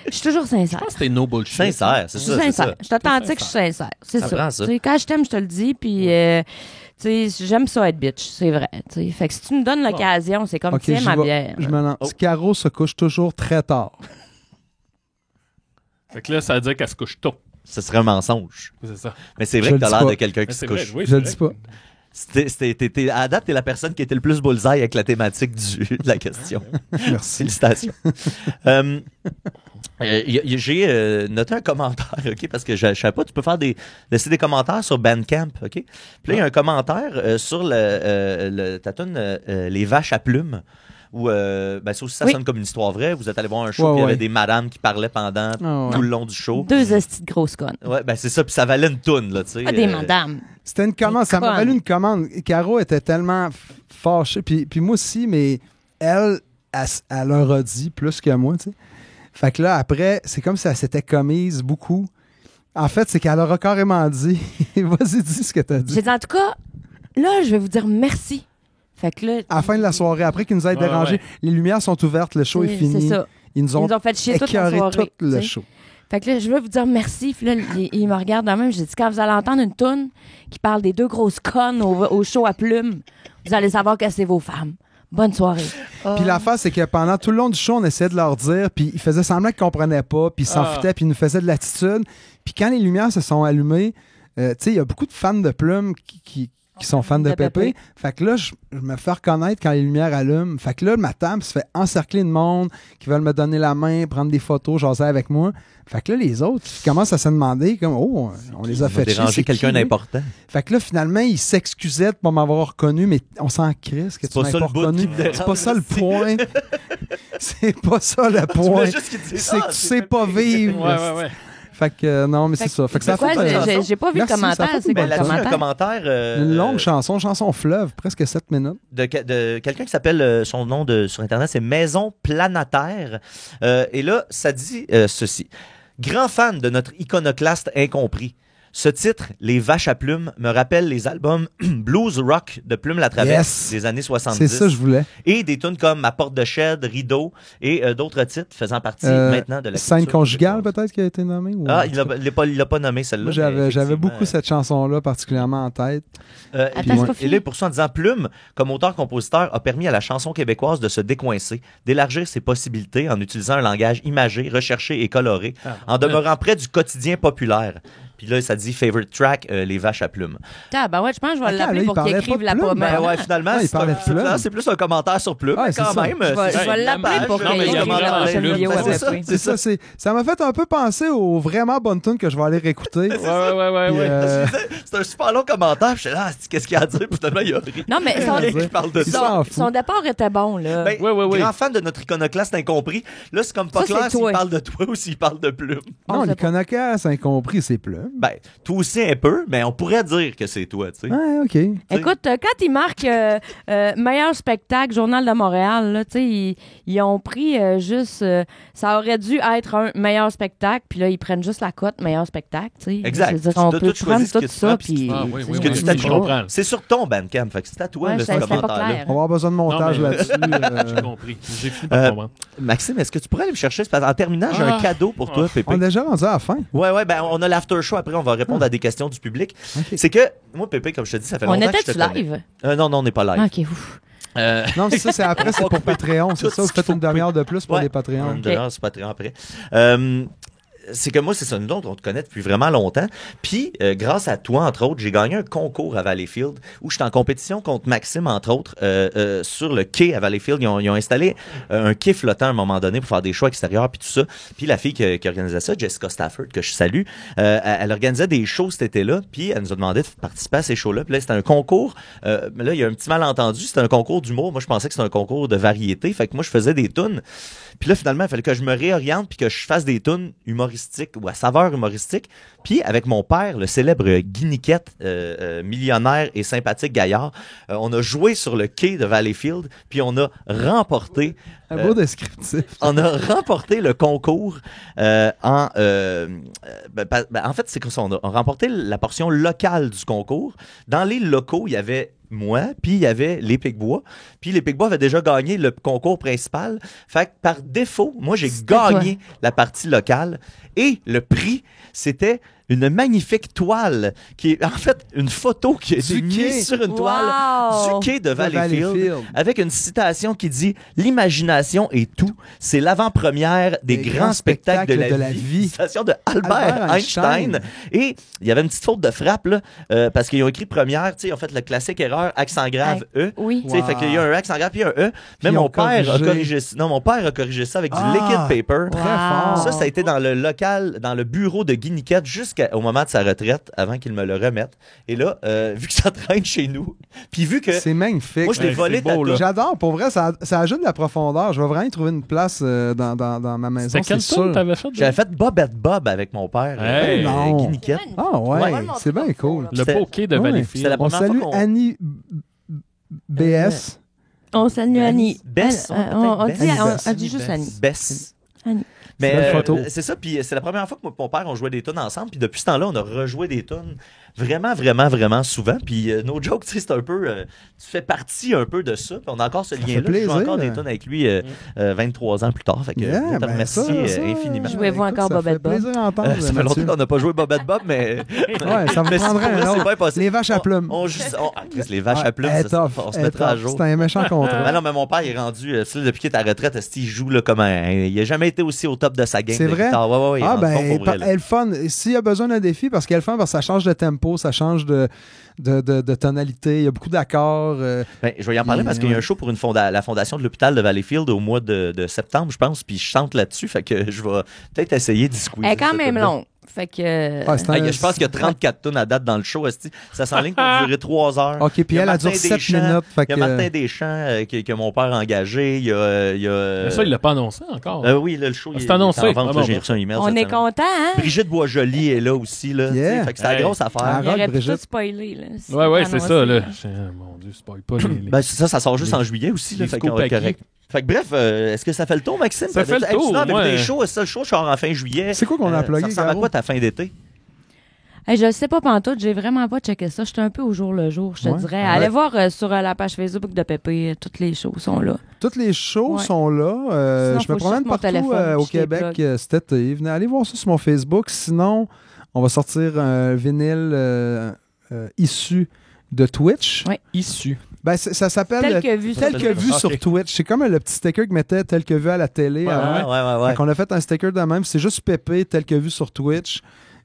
Je suis toujours sincère. Je pense que c'était no bullshit. Sincère, c'est Je suis ça. c'est ça. sincère. Je suis authentique, je suis sincère. C'est Ça ça. prend ça. Tu sais, quand je t'aime, je te le dis, puis tu sais, j'aime ça être bitch, c'est vrai. Tu sais. Fait que si tu me donnes l'occasion, c'est comme Ok, tiens j'y ma vais. bière. Je me lance. Oh. Caro se couche toujours très tard. Fait que là, ça veut dire qu'elle se couche tôt. Ce serait un mensonge. C'est ça. Mais c'est vrai Je que t'as le dis l'air pas. de quelqu'un Mais qui se c'est vrai, couche. oui, Je le c'est dis vrai. pas. À date, t'es la personne qui était le plus bullseye avec la thématique de la question. Merci. Félicitations. J'ai noté un commentaire, OK, parce que je savais pas, tu peux laisser des commentaires sur Bandcamp, OK? Puis là, il y a un commentaire sur ta toune Les vaches à plumes, où ça aussi, ça Oui. sonne comme une histoire vraie. Vous êtes allé voir un show, Ouais, puis il y avait ouais. des madames qui parlaient pendant Ah, ouais. tout le long du show. Deux hosties de grosses connes. Ouais, ben c'est ça, puis ça valait une toune, là, tu sais. Pas des madames. C'était une commande. Ça m'a conne. valu une commande. Caro était tellement fâchée. Puis moi aussi, mais elle leur a dit plus que moi, tu sais. Fait que là, après, c'est comme si elle s'était commise beaucoup. En fait, c'est qu'elle aura carrément dit vas-y, dis ce que t'as dit. J'ai dit, en tout cas, là, je vais vous dire merci. Fait que là. À la fin de la soirée, après qu'ils nous aient Ouais, dérangés, ouais. les lumières sont ouvertes, le show est c'est fini. ça. Ils nous Ils ont nous ont fait chier toute la écœuré soirée. tout le tu sais. show. Fait que là, je veux vous dire merci. Puis là, il me regarde dans même. J'ai dit, quand vous allez entendre une toune qui parle des deux grosses connes au show à plumes, vous allez savoir que c'est vos femmes. Bonne soirée. Puis l'affaire, c'est que pendant tout le long du show, on essayait de leur dire, puis ils faisaient semblant qu'ils comprenaient pas, puis ils s'en Ah. foutaient, puis ils nous faisaient de l'attitude. Puis quand les lumières se sont allumées, tu sais, il y a beaucoup de fans de plumes qui sont fans de De Pépé. Pépé. Fait que là, je me fais reconnaître quand les lumières allument. Fait que là, ma table se fait encercler de monde qui veulent me donner la main, prendre des photos, jaser avec moi. Fait que là, les autres commencent à se demander, comme, oh, on les a fait chier, déranger c'est quelqu'un qui, lui? d'important. Fait que là, finalement, ils s'excusaient de pas m'avoir reconnu, mais on s'en crisse que C'est tu pas m'aies ça pas le bout reconnu. qui me dérange, C'est pas ça le c'est- point. C'est pas ça le Tu voulais point. juste qu'il dise, C'est ah, que tu c'est sais pas vivre. Ouais. Fait que non, mais c'est ça. Fait que ça Quoi, fait j'ai pas vu le Merci, ça commentaire. fait C'est une quoi Ben, le là-dessus, un commentaire? commentaire. une longue chanson fleuve, presque 7 minutes. de quelqu'un qui s'appelle, son nom sur Internet, c'est Maison Planataire. Et là, ça dit ceci. Grand fan de notre iconoclaste incompris. Ce titre, Les Vaches à Plumes, me rappelle les albums blues rock de Plume la Traverse des années 70. C'est ça que je voulais. Et des tunes comme Ma Porte de Shed, Rideau et d'autres titres faisant partie maintenant de la Scène culture conjugale, québécoise. peut-être, qui a été nommée? Ou... Ah, il l'a pas nommé celle-là. Moi, mais j'avais beaucoup effectivement, cette chanson-là, particulièrement en tête. Attends, puis, c'est pas fini. et là, pour ça, en disant Plume, comme auteur-compositeur, a permis à la chanson québécoise de se décoincer, d'élargir ses possibilités en utilisant un langage imagé, recherché et coloré, en demeurant près du quotidien populaire. Puis là, ça dit favorite track, Les Vaches à Plumes. Ben ouais, je pense que je vais Ok, l'appeler là, pour il qu'il parlait écrive pas de la plume. promesse. Ben ouais, finalement, Ah, il parlait de Plume. c'est plus un commentaire sur Plume, Ouais, mais c'est quand ça. même. Je vais l'appeler pour Non, qu'il mais il y a écrive la vraiment prochaine Plume. vidéo Ben, à c'est ça. taper. C'est ça, ça m'a fait un peu penser aux vraiment bonnes tunes que je vais aller réécouter. Ouais. Puis, C'est un super long commentaire. Je suis là, qu'est-ce qu'il y a à dire? Puis finalement, il a ri. Non, mais Il parle de Il ça. s'en fout. son départ était bon, là. Ben, Ouais. grand fan de notre iconoclaste incompris. Là, c'est comme pas Ça, c'est clair s'il toi. parle de toi ou s'il parle de Plume. On non, sait les pas. Conocas incompris, c'est Plume. Ben, toi aussi un peu, mais on pourrait dire que c'est toi, tu sais. Ouais, OK. Écoute, quand ils marquent meilleur spectacle, Journal de Montréal, là, tu sais, ils ont pris juste... ça aurait dû être un meilleur spectacle, puis là, ils prennent juste la cote meilleur spectacle, tu sais. Exact. Je veux dire, Tu on dois peut tout prendre choisir ce que tout tu ça, prends, puis puis... Ah, oui, Ce que tu oui, t'as je comprends. c'est sur ton Bandcamp. Fait que c'est à toi, Ouais, là, c'est ce pas commentaire-là. clair. On va avoir besoin de montage Non, mais- là-dessus. J'ai compris. J'ai fini par comprendre. Maxime, est-ce que tu pourrais aller me chercher? Parce en terminant, j'ai un cadeau pour toi, Pépé. On est déjà rendu à la fin. Ouais, ben on a l'after show après, on va répondre à des questions du public. Ok. C'est que, moi, Pépé, comme je te dis, ça fait On longtemps que je était-tu te connais. live? Non, on n'est pas live. OK, ouf. Non, ça, c'est après, c'est pour Patreon. C'est Tout ça, ce vous qu'il faites faut une demi-heure de plus pour Ouais. les Patreons. Une demi-heure sur Patreon après. C'est que moi, c'est ça, nous autres, on te connaît depuis vraiment longtemps. Puis, grâce à toi, entre autres, j'ai gagné un concours à Valleyfield où j'étais en compétition contre Maxime, entre autres, sur le quai à Valleyfield. Ils ont installé un quai flottant à un moment donné pour faire des shows extérieurs puis tout ça. Puis la fille qui organisait ça, Jessica Stafford, que je salue, elle organisait des shows cet été-là, puis elle nous a demandé de participer à ces shows-là. Puis là, c'était un concours. Mais là, il y a un petit malentendu. C'était un concours d'humour. Moi, je pensais que c'était un concours de variété. Fait que moi, je faisais des tunes. Puis là, finalement, il fallait que je me réoriente puis que je fasse des tunes humoristiques ou à saveur humoristique. Puis avec mon père, le célèbre Guy Niquette, millionnaire et sympathique gaillard, on a joué sur le quai de Valleyfield puis on a remporté Un beau descriptif. on a remporté le concours en fait, c'est comme ça. On a remporté la portion locale du concours. Dans les locaux, il y avait moi, puis il y avait les Picbois. Puis les Picbois avaient déjà gagné le concours principal. Fait que par défaut, moi, j'ai gagné la partie locale. Et le prix, c'était une magnifique toile qui est en fait une photo qui a été Du quai. mise sur une toile Wow. du quai de Valleyfield Valleyfield. avec une citation qui dit « L'imagination est tout. C'est l'avant-première des grands spectacles de la vie. Citation de Albert Einstein. Et il y avait une petite faute de frappe là, parce qu'ils ont écrit première, tu sais, ils ont fait le classique erreur, accent grave E. Oui. Tu sais, Wow. fait qu'il y a un accent grave puis un E. Mais ils mon ont père a corrigé. corrigé ça. Non, mon père a corrigé ça avec du Ah. liquid paper. Très Wow. fort. Ça a été dans le local, dans le bureau de Guy Niquette jusqu'au moment de sa retraite, avant qu'il me le remette. Et là, vu que ça traîne chez nous, puis vu que C'est magnifique. moi je l'ai Ouais, volé c'est beau, ta là. J'adore, pour vrai, ça ajoute de la profondeur. Je vais vraiment y trouver une place dans ma maison, C'était quel c'est tour sûr. t'avais fait? j'avais fait Bobette Bob avec mon père, Hey. Non. Guy Niquette. Ah ouais, Ouais. c'est bien cool. Le beau quai de Ouais. Valleyfield. C'était la On première salue fois qu'on- Annie BS. On salue Annie. Bess, On dit Bess. on dit juste Annie. Bess. Annie. Mais C'est belle photo. c'est ça, puis c'est la première fois que moi et mon père on jouait des tunes ensemble, puis depuis ce temps-là, on a rejoué des tunes vraiment, vraiment, vraiment souvent. Puis no joke, tu sais, c'est un peu, tu fais partie un peu de ça. Puis on a encore ce lien-là. fait Je joue plaisir. encore des tunes avec lui 23 ans plus tard. Fait que Yeah, je te ben remercie ça, infiniment. Jouez-vous encore ça Bobette fait Bob? plaisir d'entendre, Ça fait longtemps Mathieu. qu'on n'a pas joué Bobette Bob, mais. Ouais, ça vous mais prendrait pour vrai, un c'est autre. bien possible. Les vaches à plumes. Chris, les vaches à plumes, Ouais, ça, tough, on se elle est mettra à tough. jour. C'est un méchant contrat. Ah non, mais mon père il est rendu, depuis qu'il est à la retraite, il joue là, comme il a jamais été aussi au top de sa game. C'est de vrai? guitare. Ouais, il est Ah rendu ben, bon pour vrai, là. elle est fun. S'il y a besoin d'un défi, parce qu'elle est fun, parce que ça change de tempo, ça change de tonalité, il y a beaucoup d'accords. Ben, je vais y en parler parce qu'il y a un show pour la fondation de l'hôpital de Valleyfield au mois de septembre, je pense, puis je chante là-dessus, fait que je vais peut-être essayer d'y squeezer. Elle est quand cette même tune-là. longue. Fait que. Ah, c'est un- Je pense qu'il y a 34 tonnes à date dans le show. esti. Ça s'enligne pour durer 3 heures. OK, puis Il y a elle a duré Martin 7 Deschamps, minutes. Fait Il y a que, Martin Deschamps que mon père a engagé. Il y a Mais ça, il l'a pas annoncé encore. oui, là, le show, C'est il est annoncé. en vente, Ah là, bon, j'ai bon. reçu un email. On cette est semaine. content, hein? Brigitte Boisjoli est là aussi. Là, Yeah. tu sais, fait que c'est la Hey. grosse affaire. Ah, Il aurait pu Brigitte. tout spoiler, là. si Ouais, c'était c'est ça, annoncé. là. Mon Dieu, spoil pas les. Ben, ça sort juste Les- en juillet aussi. Là, les fait qu'on va être scoops correct. Fait que bref, est-ce que ça fait le tour, Maxime? Ça fait le Hey, tour, sinon, avec moi. des shows, ça, le show, je sors en fin juillet. C'est quoi qu'on a plugué, Ça ressemble à Garo? quoi ta fin d'été? Hey, je le sais pas pantoute, j'ai vraiment pas checké ça. J'étais un peu au jour le jour, je te Ouais. dirais. Ouais. Allez voir sur la page Facebook de Pépé, toutes les shows sont là. Toutes les shows Ouais. sont là. Sinon, Je me faut que je promène sorte mon partout téléphone, au puis je les Québec plug. cet été. Venez aller voir ça sur mon Facebook. Sinon, on va sortir un vinyle issu de Twitch. Ouais. Issu. Ben, ça s'appelle Tel que vu Tel sur que vu Ok. sur Twitch. C'est comme le petit sticker que mettait Tel que vu à la télé. Ouais, avant. Ouais. Fait qu'on a fait un sticker de même. C'est juste Pépé, Tel que vu sur Twitch.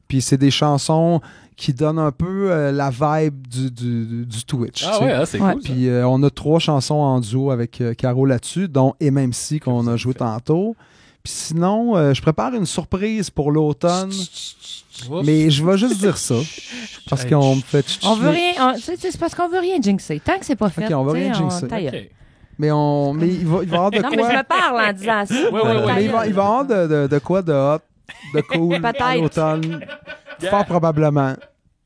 Puis c'est des chansons qui donnent un peu la vibe du Twitch. Ah tu sais. ouais, hein, c'est Ouais. cool. ça. Puis on a 3 chansons en duo avec Caro là-dessus, dont MMC qu'on a joué tantôt. Puis sinon, je prépare une surprise pour l'automne, Oups. mais je vais juste dire ça. Parce qu'on me fait... On veut rien. C'est parce qu'on veut rien jinxer. Tant que c'est pas fait. Ok, on veut tu sais, rien jinxer. ta gueule. Ok. Mais il va y avoir de Non, mais quoi... je me parle en disant ça. Ouais, ouais, ouais. Ta Mais il va gueule. y avoir de quoi de hot, de cool à Peut-être. l'automne. Fort probablement.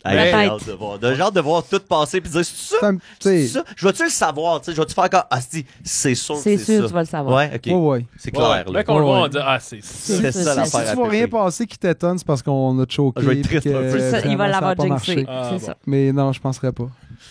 Hey, Peut-être. j'ai hâte de voir tout passer puis dire, c'est ça? C'est un- tu sais, C'est ça? Je vais-tu le savoir? Tu sais, je vais-tu faire comme, c'est sûr que C'est c'est sûr, ça. tu vas le savoir. Ouais, ok. ouais. C'est Ouais, clair. Là là. qu'on le voit, Ouais, on dit ah, c'est C'est c'est ça ça. l'affaire Si à tu vois rien Pépé. passer qui t'étonne, c'est parce qu'on a choqué. Je vais être puis triste un peu. que C'est ça, il finalement, va ça a l'avoir pas jinxé. marché. Ah, C'est bon. ça. Mais non, je penserais pas.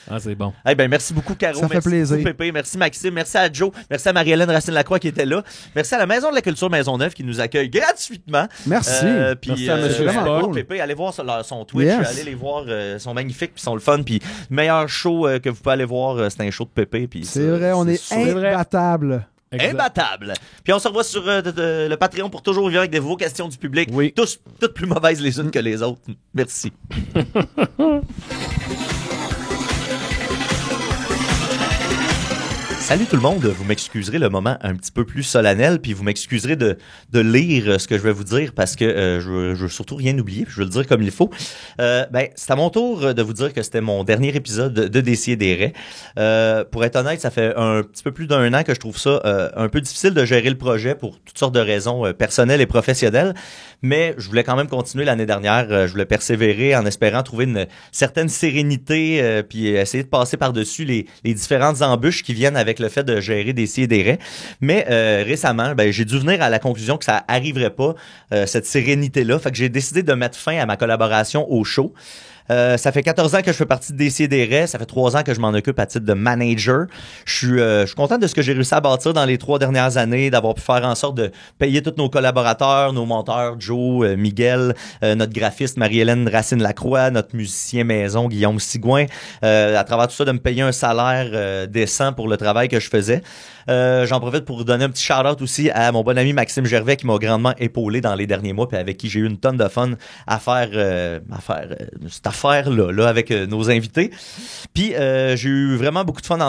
Ah, c'est bon. Eh ben, merci beaucoup, Caro. Ça fait merci plaisir. beaucoup, Pépé. Merci, Maxime. Merci à Joe. Merci à Marie-Hélène Racine-Lacroix qui était là. Merci à la Maison de la Culture Maisonneuve qui nous accueille gratuitement. Merci. Puis, Merci à Monsieur vraiment Spock. cool, Pépé. Allez voir son Twitch. Yes. Allez les voir. Ils sont magnifiques puis ils sont le fun. Puis, meilleur show que vous pouvez aller voir, c'est un show de Pépé. Puis C'est vrai, on est C'est vrai. imbattable. Exact. imbattable. Puis on se revoit sur le Patreon pour toujours vivre avec vos questions du public. Oui. Toutes plus mauvaises les unes que les autres. Merci. Salut tout le monde, vous m'excuserez le moment un petit peu plus solennel, puis vous m'excuserez de lire ce que je vais vous dire parce que je veux surtout rien oublier, puis je veux le dire comme il faut. C'est à mon tour de vous dire que c'était mon dernier épisode de Décideret. Pour être honnête, ça fait un petit peu plus d'1 an que je trouve ça un peu difficile de gérer le projet pour toutes sortes de raisons personnelles et professionnelles, mais je voulais quand même continuer l'année dernière, je voulais persévérer en espérant trouver une certaine sérénité, puis essayer de passer par-dessus les différentes embûches qui viennent avec le fait de gérer des raies. Mais récemment, j'ai dû venir à la conclusion que ça arriverait pas, cette sérénité-là. Fait que j'ai décidé de mettre fin à ma collaboration au show. Ça fait 14 ans que je fais partie de Décideret. Ça fait 3 ans que je m'en occupe à titre de manager. Je suis content de ce que j'ai réussi à bâtir dans les 3 dernières années, d'avoir pu faire en sorte de payer tous nos collaborateurs, nos monteurs, Joe, Miguel, notre graphiste Marie-Hélène Racine-Lacroix, notre musicien maison Guillaume Sigouin. À travers tout ça, de me payer un salaire décent pour le travail que je faisais. J'en profite pour donner un petit shout-out aussi à mon bon ami Maxime Gervais qui m'a grandement épaulé dans les derniers mois puis avec qui j'ai eu une tonne de fun à faire cette affaire-là avec nos invités. Puis j'ai eu vraiment beaucoup de fun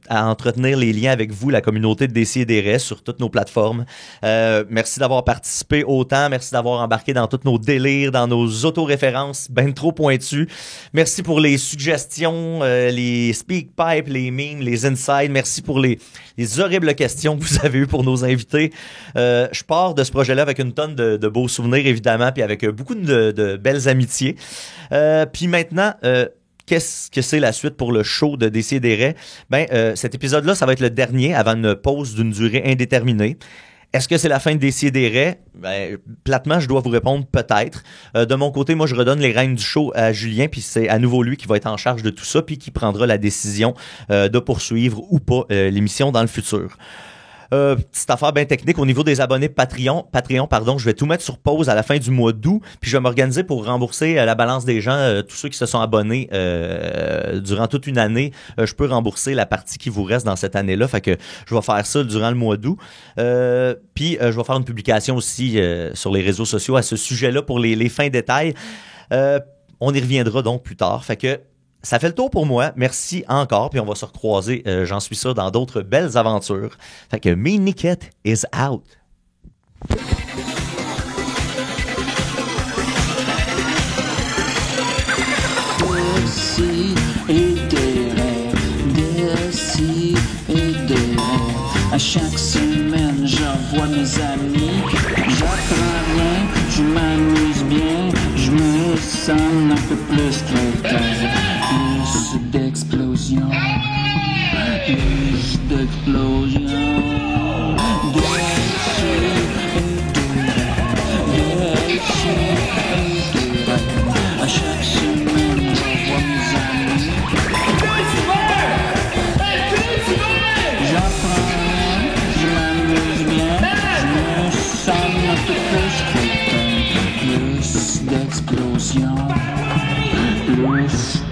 à entretenir les liens avec vous, la communauté de Décideret sur toutes nos plateformes. Merci d'avoir participé autant. Merci d'avoir embarqué dans tous nos délires, dans nos autoréférences ben trop pointues. Merci pour les suggestions, les speak-pipes, les memes, les insides. Merci pour les horribles questions que vous avez eues pour nos invités. Je pars de ce projet-là avec une tonne de beaux souvenirs, évidemment, puis avec beaucoup de belles amitiés. Puis maintenant, qu'est-ce que c'est la suite pour le show de Décideret? Cet épisode-là, ça va être le dernier avant une pause d'une durée indéterminée. Est-ce que c'est la fin de Décideret? Platement, je dois vous répondre peut-être. De mon côté, moi, je redonne les rênes du show à Julien, puis c'est à nouveau lui qui va être en charge de tout ça, puis qui prendra la décision de poursuivre ou pas l'émission dans le futur. Petite affaire bien technique au niveau des abonnés Patreon, je vais tout mettre sur pause à la fin du mois d'août, puis je vais m'organiser pour rembourser la balance des gens, tous ceux qui se sont abonnés durant toute une année. Je peux rembourser la partie qui vous reste dans cette année-là, fait que je vais faire ça durant le mois d'août. Puis je vais faire une publication aussi sur les réseaux sociaux à ce sujet-là pour les fins détails. On y reviendra donc plus tard, fait que ça fait le tour pour moi. Merci encore. Puis on va se recroiser, j'en suis sûr, dans d'autres belles aventures. Fait que Me Niket is out. À chaque semaine, j'envoie mes amis. J'apprends rien, je m'amuse bien. Je me sens un peu plus quelqu'un. Plus d'explosion. Plus d'explosion. À chaque semaine, plus.